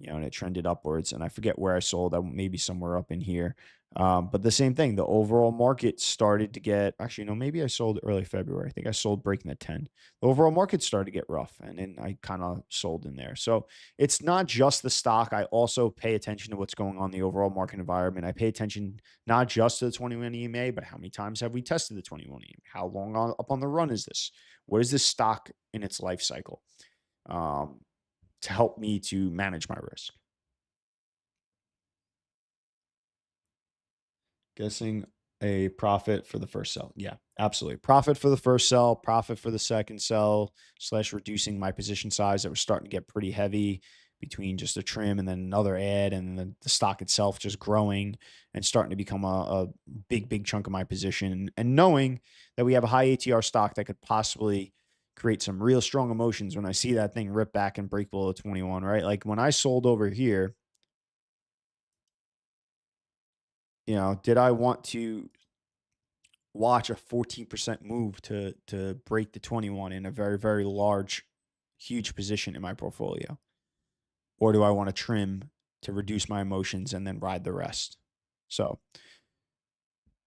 And it trended upwards, and I forget where I sold. Maybe somewhere up in here. But the same thing, the overall market started to get, actually, no, maybe I sold early February. I think I sold breaking the 10. The overall market started to get rough, and then I kind of sold in there. So it's not just the stock. I also pay attention to what's going on in the overall market environment. I pay attention not just to the 21 EMA, but how many times have we tested the 21 EMA? How long up on the run is this? What is this stock in its life cycle? To help me to manage my risk. Guessing a profit for the first sell. Yeah, absolutely. Profit for the first sell, profit for the second sell, / reducing my position size that was starting to get pretty heavy between just a trim and then another add, and then the stock itself just growing and starting to become a big chunk of my position. And knowing that we have a high ATR stock that could possibly create some real strong emotions when I see that thing rip back and break below 21, right? Like when I sold over here, did I want to watch a 14% move to break the 21 in a very, very large, huge position in my portfolio? Or do I want to trim to reduce my emotions and then ride the rest? So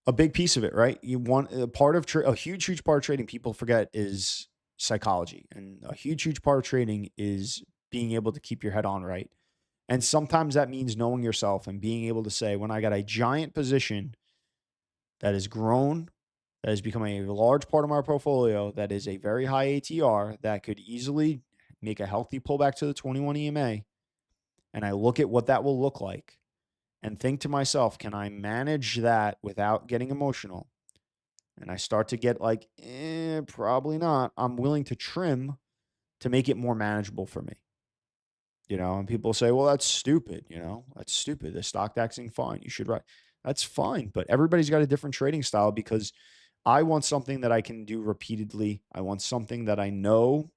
a big piece of it, right? You want a part of a huge part of trading people forget is psychology. And a huge part of trading is being able to keep your head on right. And sometimes that means knowing yourself and being able to say, when I got a giant position that has grown, that has become a large part of my portfolio, that is a very high ATR, that could easily make a healthy pullback to the 21 EMA, and I look at what that will look like and think to myself, can I manage that without getting emotional? And I start to get like, probably not. I'm willing to trim to make it more manageable for me. And people say, well, that's stupid. That's stupid. The stock taxing, fine. You should write. That's fine. But everybody's got a different trading style, because I want something that I can do repeatedly. I want something that I know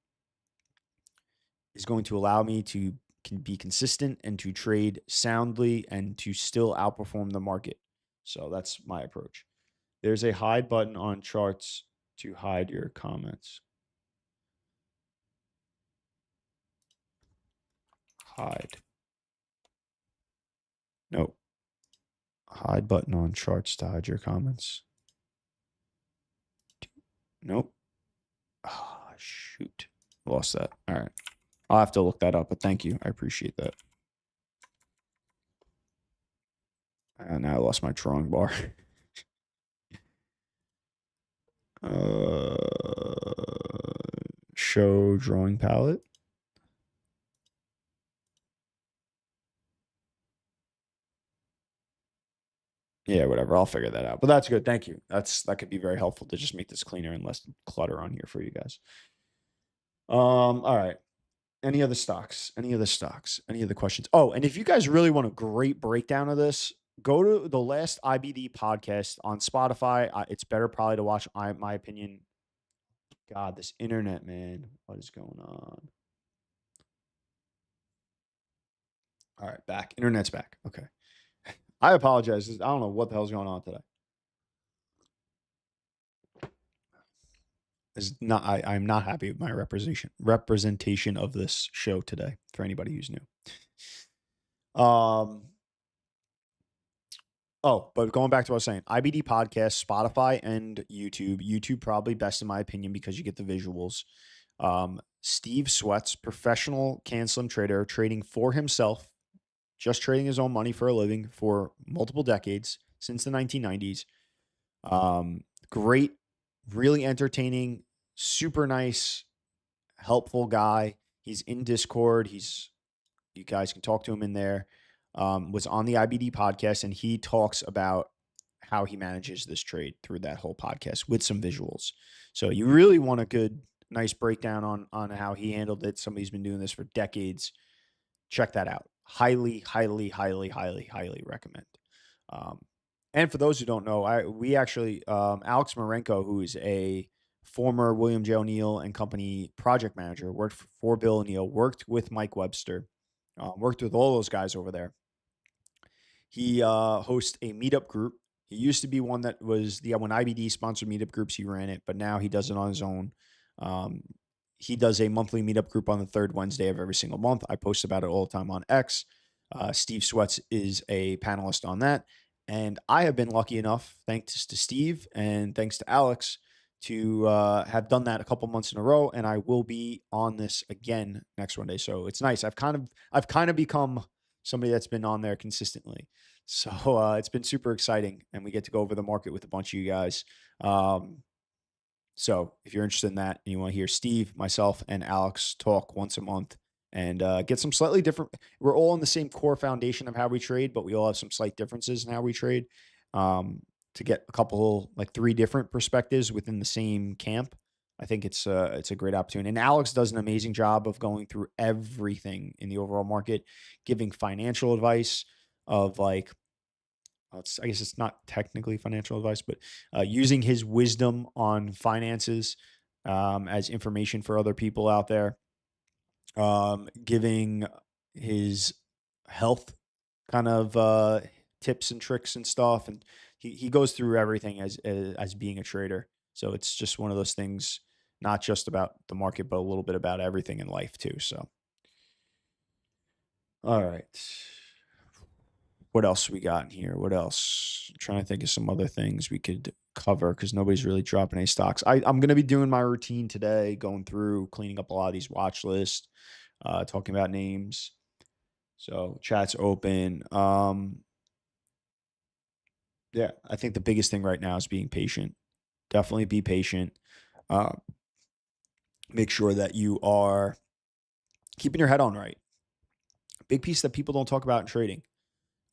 is going to allow me to can be consistent and to trade soundly and to still outperform the market. So that's my approach. There's a hide button on charts to hide your comments. Hide. Nope. Hide button on charts to hide your comments. Nope. Ah, shoot. Lost that. All right. I'll have to look that up, but thank you. I appreciate that. Now I lost my drawing bar. Show drawing palette. Yeah, whatever. I'll figure that out. But that's good. Thank you. That could be very helpful to just make this cleaner and less clutter on here for you guys. All right. Any other stocks? Any other questions? Oh, and if you guys really want a great breakdown of this, go to the last IBD podcast on Spotify. It's better probably to watch, my opinion. God, this internet, man. What is going on? All right, back. Internet's back. Okay. I apologize. I don't know what the hell's going on today. I'm not happy with my representation of this show today, for anybody who's new. Oh, but going back to what I was saying, IBD podcast, Spotify, and YouTube. YouTube probably best in my opinion because you get the visuals. Steve Sweats, professional CANSLIM trader, trading for himself, just trading his own money for a living for multiple decades since the 1990s. Great, really entertaining, super nice, helpful guy. He's in Discord. You guys can talk to him in there. Was on the IBD podcast, and he talks about how he manages this trade through that whole podcast with some visuals. So you really want a good, nice breakdown on how he handled it. Somebody's been doing this for decades. Check that out. Highly, highly, highly, highly, highly recommend. Um, and for those who don't know, we actually Alex Marenko, who is a former William J. O'Neill and Company project manager, worked for Bill O'Neill, worked with Mike Webster, worked with all those guys over there. He hosts a meetup group. He used to be one that was when IBD sponsored meetup groups, he ran it, but now he does it on his own. Um, he does a monthly meetup group on the third Wednesday of every single month. I post about it all the time on X. Steve Sweats is a panelist on that. And I have been lucky enough, thanks to Steve and thanks to Alex, to have done that a couple months in a row. And I will be on this again next Monday. So it's nice. I've kind of become somebody that's been on there consistently. So it's been super exciting. And we get to go over the market with a bunch of you guys. So if you're interested in that and you want to hear Steve, myself, and Alex talk once a month and get some slightly different, we're all in the same core foundation of how we trade, but we all have some slight differences in how we trade, to get a couple, like 3 different perspectives within the same camp. I think it's a great opportunity. And Alex does an amazing job of going through everything in the overall market, giving financial advice of like, I guess it's not technically financial advice, but using his wisdom on finances as information for other people out there, giving his health kind of tips and tricks and stuff, and he goes through everything as being a trader. So it's just one of those things, not just about the market, but a little bit about everything in life too. So, all right. What else we got in here? What else? I'm trying to think of some other things we could cover because nobody's really dropping any stocks. I'm going to be doing my routine today, going through, cleaning up a lot of these watch lists, talking about names. So chat's open. Yeah, I think the biggest thing right now is being patient. Definitely be patient. Uh, make sure that you are keeping your head on right. Big piece that people don't talk about in trading.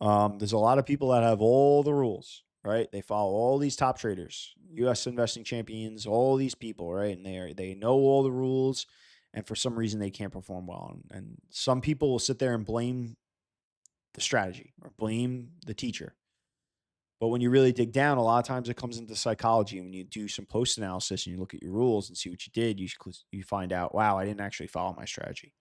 There's a lot of people that have all the rules, right? They follow all these top traders, U.S. investing champions, all these people, right? And they know all the rules, and for some reason they can't perform well. And some people will sit there and blame the strategy or blame the teacher. But when you really dig down, a lot of times it comes into psychology. When you do some post analysis and you look at your rules and see what you did, you find out, wow, I didn't actually follow my strategy.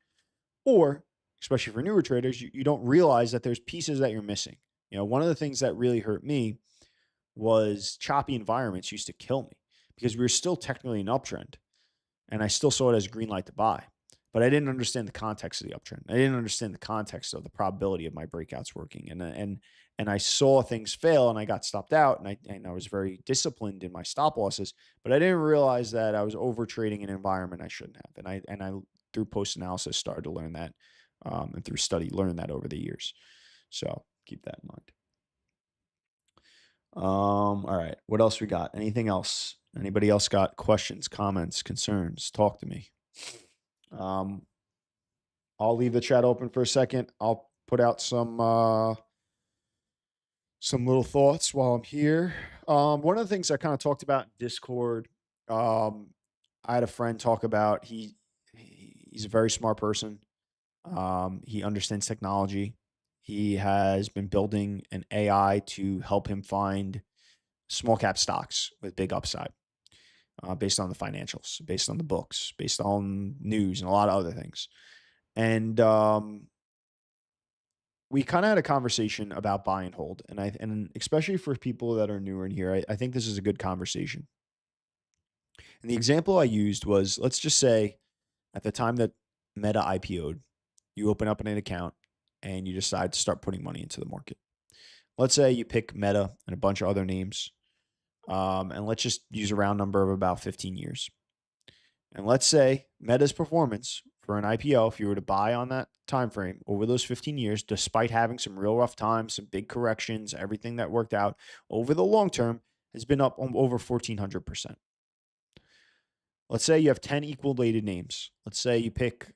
Or, especially for newer traders, you don't realize that there's pieces that you're missing. One of the things that really hurt me was choppy environments used to kill me because we were still technically in uptrend and I still saw it as a green light to buy. But I didn't understand the context of the uptrend. I didn't understand the context of the probability of my breakouts working. And I saw things fail and I got stopped out and I was very disciplined in my stop losses, but I didn't realize that I was over trading an environment I shouldn't have. And I through post analysis started to learn that, and through study learned that over the years. So keep that in mind. All right. What else we got? Anything else? Anybody else got questions, comments, concerns? Talk to me. I'll leave the chat open for a second. I'll put out some little thoughts while I'm here. One of the things I kind of talked about in Discord, I had a friend talk about he's a very smart person. He understands technology. He has been building an AI to help him find small cap stocks with big upside, based on the financials, based on the books, based on news and a lot of other things. And we kind of had a conversation about buy and hold, and especially for people that are newer in here, I think this is a good conversation. And the example I used was, let's just say at the time that Meta IPO'd, you open up an account and you decide to start putting money into the market. Let's say you pick Meta and a bunch of other names, and let's just use a round number of about 15 years. And let's say Meta's performance for an IPO, if you were to buy on that time frame over those 15 years, despite having some real rough times, some big corrections, everything that worked out over the long term, has been up over 1,400%. Let's say you have 10 equal weighted names. Let's say you pick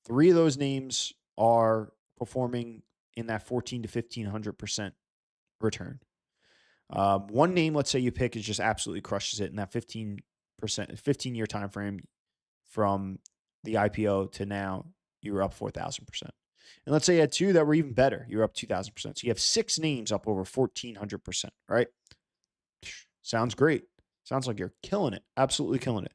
3 of those names are performing in that 14 to 1,500% return. One name, let's say you pick, is just absolutely crushes it in that 15-year time frame from the IPO to now. You were up 4,000%. And let's say you had 2 that were even better. You're up 2,000%. So you have 6 names up over 1,400%. Right? Sounds great. Sounds like you're killing it. Absolutely killing it.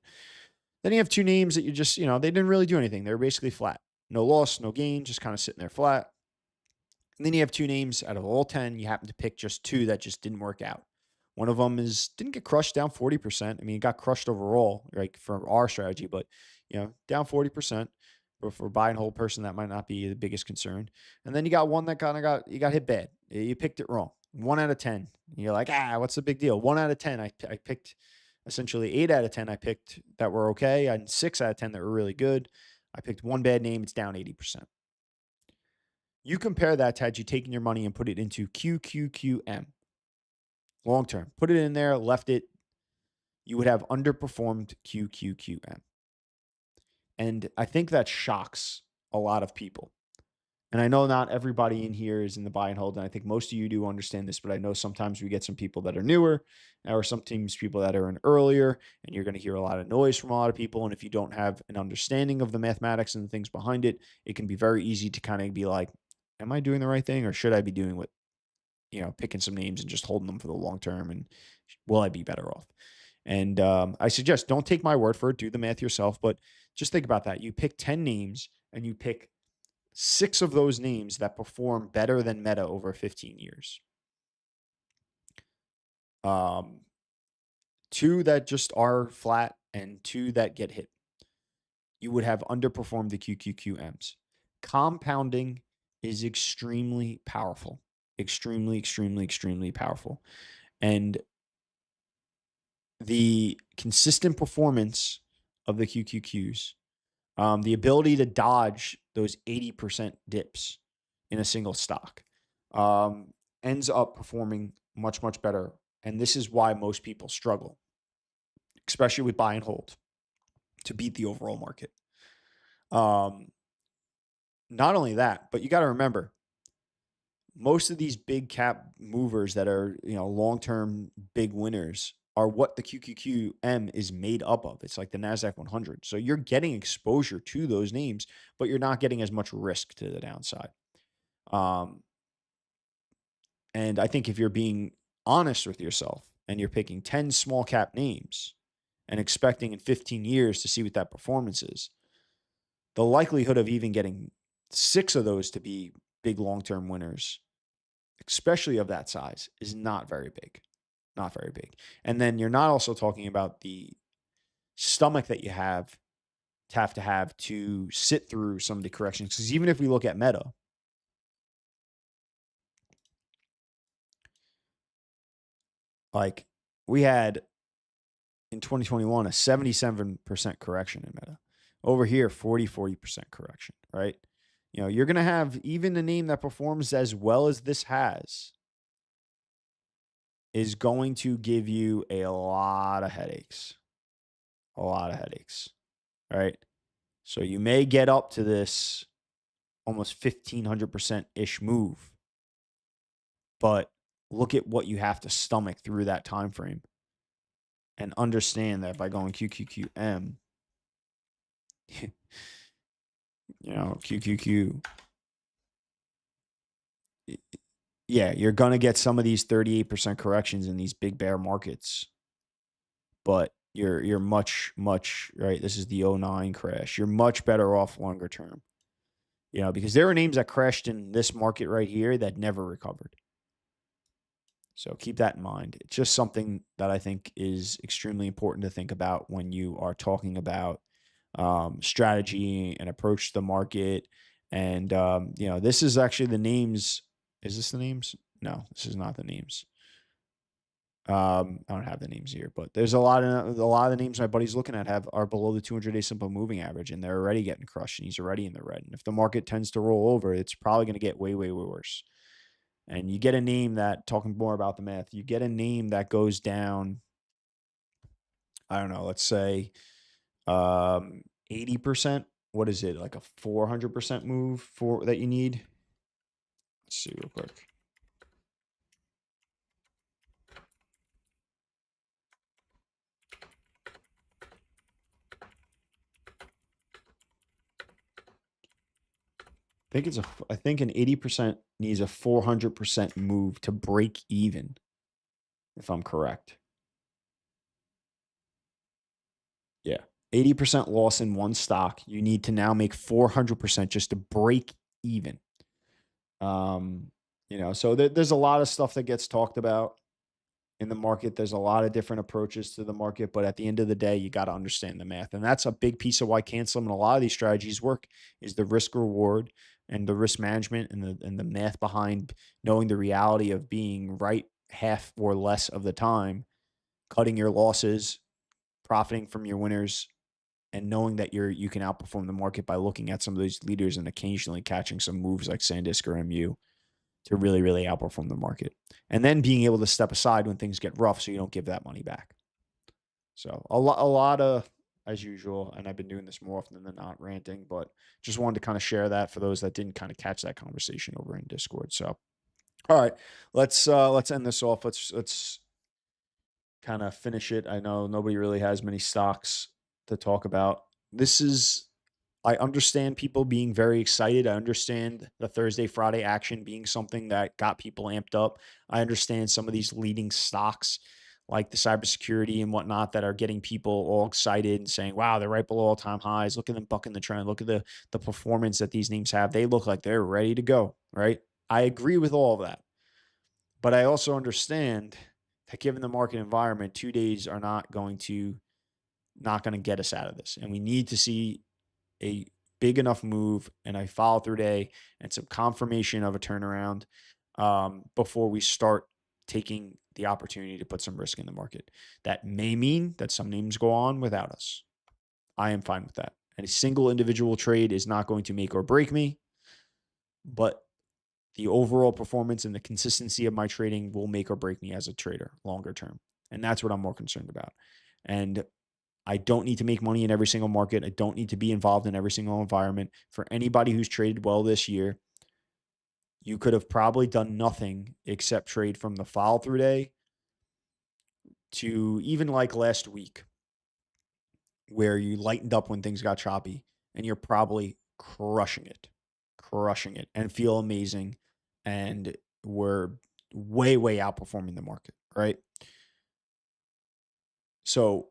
Then you have 2 names that you just, they didn't really do anything. They were basically flat. No loss, no gain, just kind of sitting there flat. And then you have 2 names out of all 10. You happen to pick just 2 that just didn't work out. One of them didn't get crushed, down 40%. I mean, it got crushed overall, like for our strategy, but down 40%. But for a buy and hold person, that might not be the biggest concern. And then you got one that kind of got hit bad. You picked it wrong. 1 out of 10. You're like, what's the big deal? 1 out of 10. I picked essentially 8 out of 10. I picked that were okay, and 6 out of 10 that were really good. I picked one bad name. It's down 80%. You compare that to had you taken your money and put it into QQQM. Long term. Put it in there, left it. You would have underperformed QQQM. And I think that shocks a lot of people. And I know not everybody in here is in the buy and hold, and I think most of you do understand this, but I know sometimes we get some people that are newer, or sometimes people that are in earlier, and you're going to hear a lot of noise from a lot of people. And if you don't have an understanding of the mathematics and the things behind it, it can be very easy to kind of be like, am I doing the right thing, or should I be doing what, picking some names and just holding them for the long term, and will I be better off? And I suggest don't take my word for it, do the math yourself, but just think about that. You pick 10 names and you pick 6 of those names that perform better than Meta over 15 years. 2 that just are flat and 2 that get hit. You would have underperformed the QQQMs. Compounding is extremely powerful. Extremely, extremely, extremely powerful. And the consistent performance of the QQQs, the ability to dodge those 80% dips in a single stock, ends up performing much, much better. And this is why most people struggle, especially with buy and hold, to beat the overall market. Not only that, but you got to remember, most of these big cap movers that are, long-term big winners are what the QQQM is made up of. It's like the NASDAQ 100. So you're getting exposure to those names, but you're not getting as much risk to the downside. And I think if you're being honest with yourself and you're picking 10 small cap names and expecting in 15 years to see what that performance is, the likelihood of even getting 6 of those to be big long-term winners, especially of that size, is not very big. Not very big. And then you're not also talking about the stomach that you have to sit through some of the corrections. Because even if we look at Meta, like we had in 2021 a 77% correction in Meta. Over here, 40% correction, right? You're going to have even a name that performs as well as this has is going to give you a lot of headaches. A lot of headaches, right? So you may get up to this almost 1,500%-ish move, but look at what you have to stomach through that time frame and understand that by going QQQM, QQQ, yeah, you're going to get some of these 38% corrections in these big bear markets, but you're much, right? This is the 09 crash. You're much better off longer term, because there were names that crashed in this market right here that never recovered. So keep that in mind. It's just something that I think is extremely important to think about when you are talking about strategy and approach to the market. And, this is actually the names. Is this the names? No, this is not the names. I don't have the names here, but there's a lot of the names my buddy's looking at are below the 200-day simple moving average, and they're already getting crushed, and he's already in the red. And if the market tends to roll over, it's probably going to get way, way, way worse. And you get a name that, talking more about the math, you get a name that goes down, I don't know, let's say 80%. What is it, like a 400% move for that you need? Let's see real quick. I think an 80% needs a 400% move to break even, if I'm correct. Yeah. 80% loss in one stock. You need to now make 400% just to break even. So there's a lot of stuff that gets talked about in the market. There's a lot of different approaches to the market, but at the end of the day, you got to understand the math. And that's a big piece of why CANSLIM and a lot of these strategies work, is the risk reward and the risk management and the math behind knowing the reality of being right half or less of the time, cutting your losses, profiting from your winners, and knowing that you can outperform the market by looking at some of these leaders and occasionally catching some moves like SanDisk or MU to really, really outperform the market. And then being able to step aside when things get rough so you don't give that money back. So a lot of, as usual, and I've been doing this more often than not, ranting, but just wanted to kind of share that for those that didn't kind of catch that conversation over in Discord. So, all right, let's end this off. Let's kind of finish it. I know nobody really has many stocks to talk about. I understand people being very excited. I understand the Thursday, Friday action being something that got people amped up. I understand some of these leading stocks like the cybersecurity and whatnot that are getting people all excited and saying, wow, they're right below all-time highs. Look at them bucking the trend. Look at the performance that these names have. They look like they're ready to go, right? I agree with all of that. But I also understand that given the market environment, 2 days are not going to get us out of this. And we need to see a big enough move and a follow through day and some confirmation of a turnaround before we start taking the opportunity to put some risk in the market. That may mean that some names go on without us. I am fine with that. And a single individual trade is not going to make or break me, but the overall performance and the consistency of my trading will make or break me as a trader longer term. And that's what I'm more concerned about. And I don't need to make money in every single market. I don't need to be involved in every single environment. For anybody who's traded well this year, you could have probably done nothing except trade from the follow through day to even like last week, where you lightened up when things got choppy, and you're probably crushing it, and feel amazing. And we're way, way outperforming the market, right? So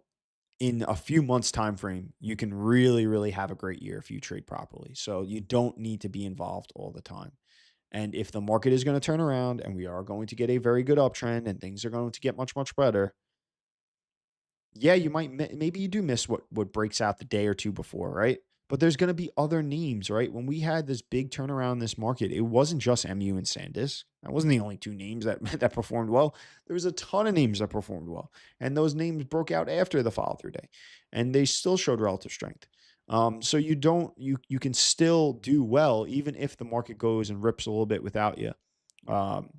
in a few months time frame, you can really, really have a great year if you trade properly. So you don't need to be involved all the time. And if the market is going to turn around and we are going to get a very good uptrend and things are going to get much, much better, yeah, you might maybe you do miss what breaks out the day or two before, right? But there's going to be other names, right? When we had this big turnaround in this market, it wasn't just MU and SanDisk. That wasn't the only two names that that performed well. There was a ton of names that performed well, and those names broke out after the follow through day, and they still showed relative strength. So you can still do well even if the market goes and rips a little bit without you. Um,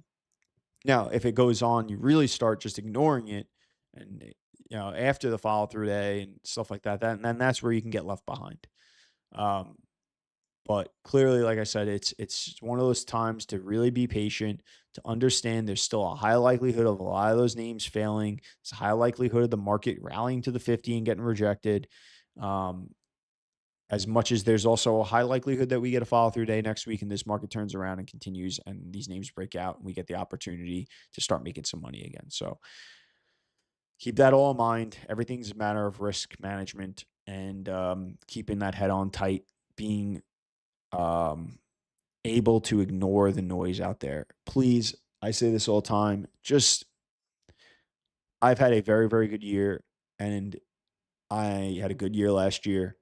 Now, if it goes on, you really start just ignoring it, and after the follow through day and stuff like that, and then that's where you can get left behind. Um, but clearly, like I said, it's one of those times to really be patient, to understand there's still a high likelihood of a lot of those names failing. It's a high likelihood of the market rallying to the 50 and getting rejected. Um, as much as there's also a high likelihood that we get a follow through day next week and this market turns around and continues and these names break out and we get the opportunity to start making some money again. So keep that all in mind. Everything's a matter of risk management and keeping that head on tight, being um, able to ignore the noise out there. Please, I say this all the time, I've had a very, very good year, and I had a good year last year.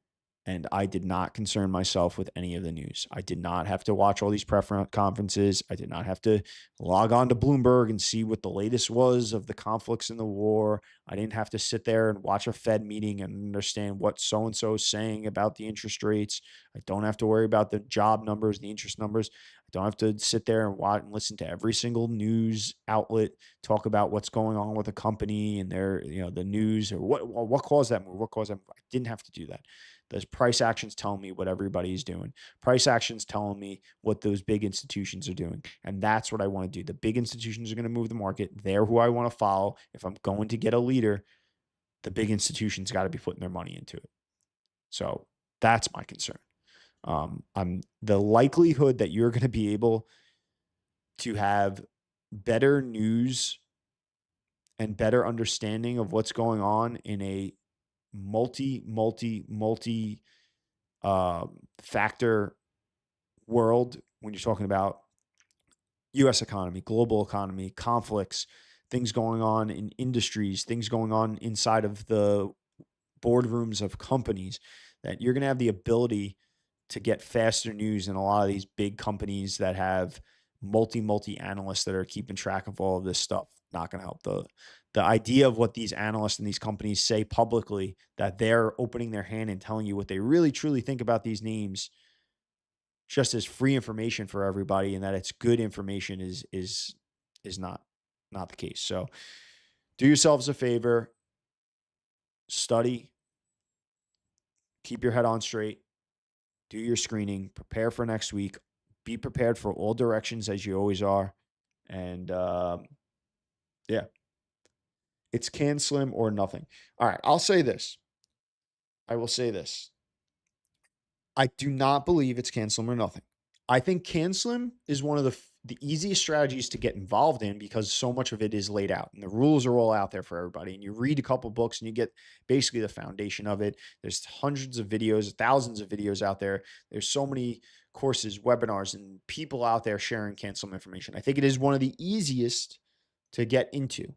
And I did not concern myself with any of the news. I did not have to watch all these press conferences. I did not have to log on to Bloomberg and see what the latest was of the conflicts in the war. I didn't have to sit there and watch a Fed meeting and understand what so-and-so is saying about the interest rates. I don't have to worry about the job numbers, the interest numbers. I don't have to sit there and watch and listen to every single news outlet talk about what's going on with a company and their, the news or what caused that move, what caused that move. I didn't have to do that. Those price actions tell me what everybody's doing. Price actions telling me what those big institutions are doing. And that's what I want to do. The big institutions are going to move the market. They're who I want to follow. If I'm going to get a leader, the big institutions got to be putting their money into it. So that's my concern. I'm the likelihood that you're going to be able to have better news and better understanding of what's going on in a multi factor world when you're talking about U.S. economy, global economy, conflicts, things going on in industries, things going on inside of the boardrooms of companies, that you're going to have the ability to get faster news than a lot of these big companies that have multi analysts that are keeping track of all of this stuff. Not going to help. The idea of what these analysts and these companies say publicly, that they're opening their hand and telling you what they really truly think about these names, just as free information for everybody, and that it's good information is not the case. So do yourselves a favor, study, keep your head on straight, do your screening, prepare for next week, be prepared for all directions as you always are. And yeah, it's CANSLIM or nothing. All right, I'll say this. I will say this. I do not believe it's CANSLIM or nothing. I think CANSLIM is one of the easiest strategies to get involved in because so much of it is laid out and the rules are all out there for everybody. And you read a couple books and you get basically the foundation of it. There's hundreds of videos, thousands of videos out there. There's so many courses, webinars, and people out there sharing CANSLIM information. I think it is one of the easiest to get into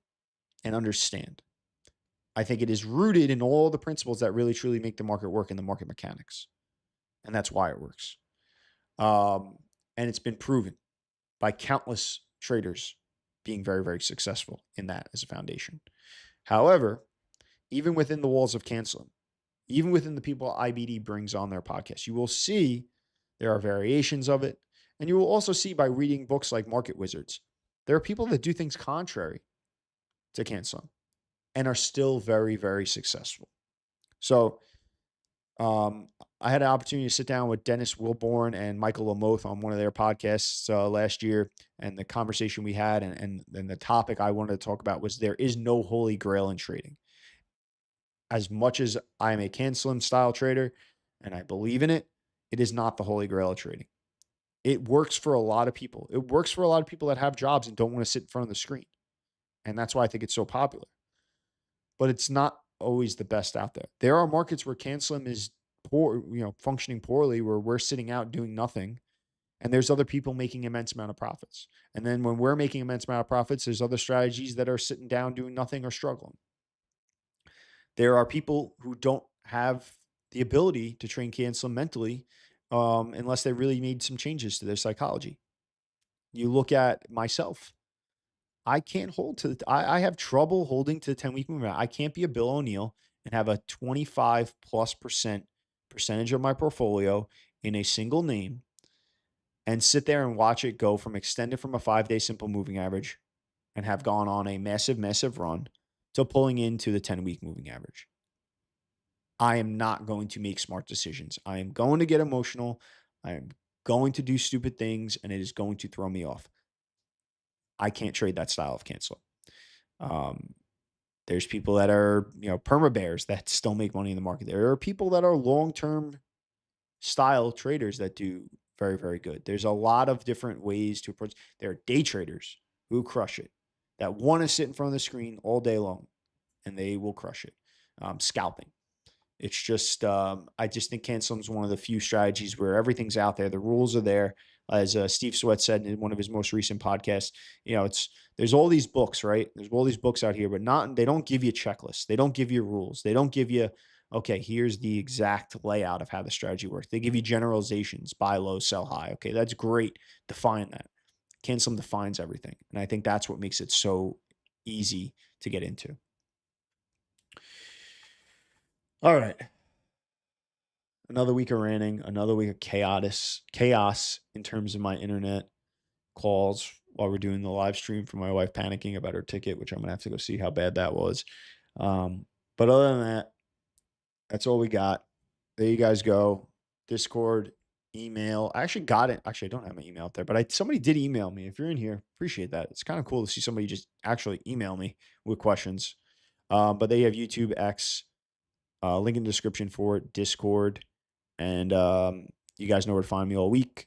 and understand. I think it is rooted in all the principles that really truly make the market work and the market mechanics. And that's why it works. And it's been proven by countless traders being very, very successful in that as a foundation. However, even within the walls of CANSLIM, even within the people IBD brings on their podcast, you will see there are variations of it. And you will also see by reading books like Market Wizards, there are people that do things contrary to CANSLIM and are still very, very successful. So I had an opportunity to sit down with Dennis Wilborn and Michael Lamoth on one of their podcasts last year. And the conversation we had and the topic I wanted to talk about was there is no holy grail in trading. As much as I am a CANSLIM style trader and I believe in it, it is not the holy grail of trading. It works for a lot of people. It works for a lot of people that have jobs and don't want to sit in front of the screen. And that's why I think it's so popular. But it's not always the best out there. There are markets where CANSLIM is poor, functioning poorly, where we're sitting out doing nothing. And there's other people making immense amount of profits. And then when we're making immense amount of profits, there's other strategies that are sitting down doing nothing or struggling. There are people who don't have the ability to train CANSLIM mentally unless they really made some changes to their psychology. You look at myself. I can't hold to I have trouble holding to the 10-week movement. I can't be a Bill O'Neill and have a 25+% percentage of my portfolio in a single name and sit there and watch it go from extended from a 5-day simple moving average and have gone on a massive run to pulling into the 10-week moving average. I am not going to make smart decisions. I am going to get emotional. I am going to do stupid things, and it is going to throw me off. I can't trade that style of CANSLIM. There's people that are, perma bears that still make money in the market. There are people that are long-term style traders that do very, very good. There's a lot of different ways to approach. There are day traders who crush it, that want to sit in front of the screen all day long, and they will crush it. Scalping. It's just, I just think CANSLIM is one of the few strategies where everything's out there. The rules are there. As Steve Sweat said in one of his most recent podcasts, there's all these books, right? There's all these books out here, but they don't give you checklists. They don't give you rules. They don't give you Okay, here's the exact layout of how the strategy works. They give you generalizations, buy low, sell high. Okay, that's great. Define that. CANSLIM defines everything. And I think that's what makes it so easy to get into. All right. Another week of ranting, another week of chaos in terms of my internet calls while we're doing the live stream for my wife panicking about her ticket, which I'm gonna have to go see how bad that was. Um, but other than that, that's all we got. There you guys go. Discord, email. I actually got it. Actually, I don't have my email up there, but somebody did email me. If you're in here, appreciate that. It's kind of cool to see somebody just actually email me with questions. But they have YouTube, X, link in the description for it, Discord, and you guys know where to find me all week.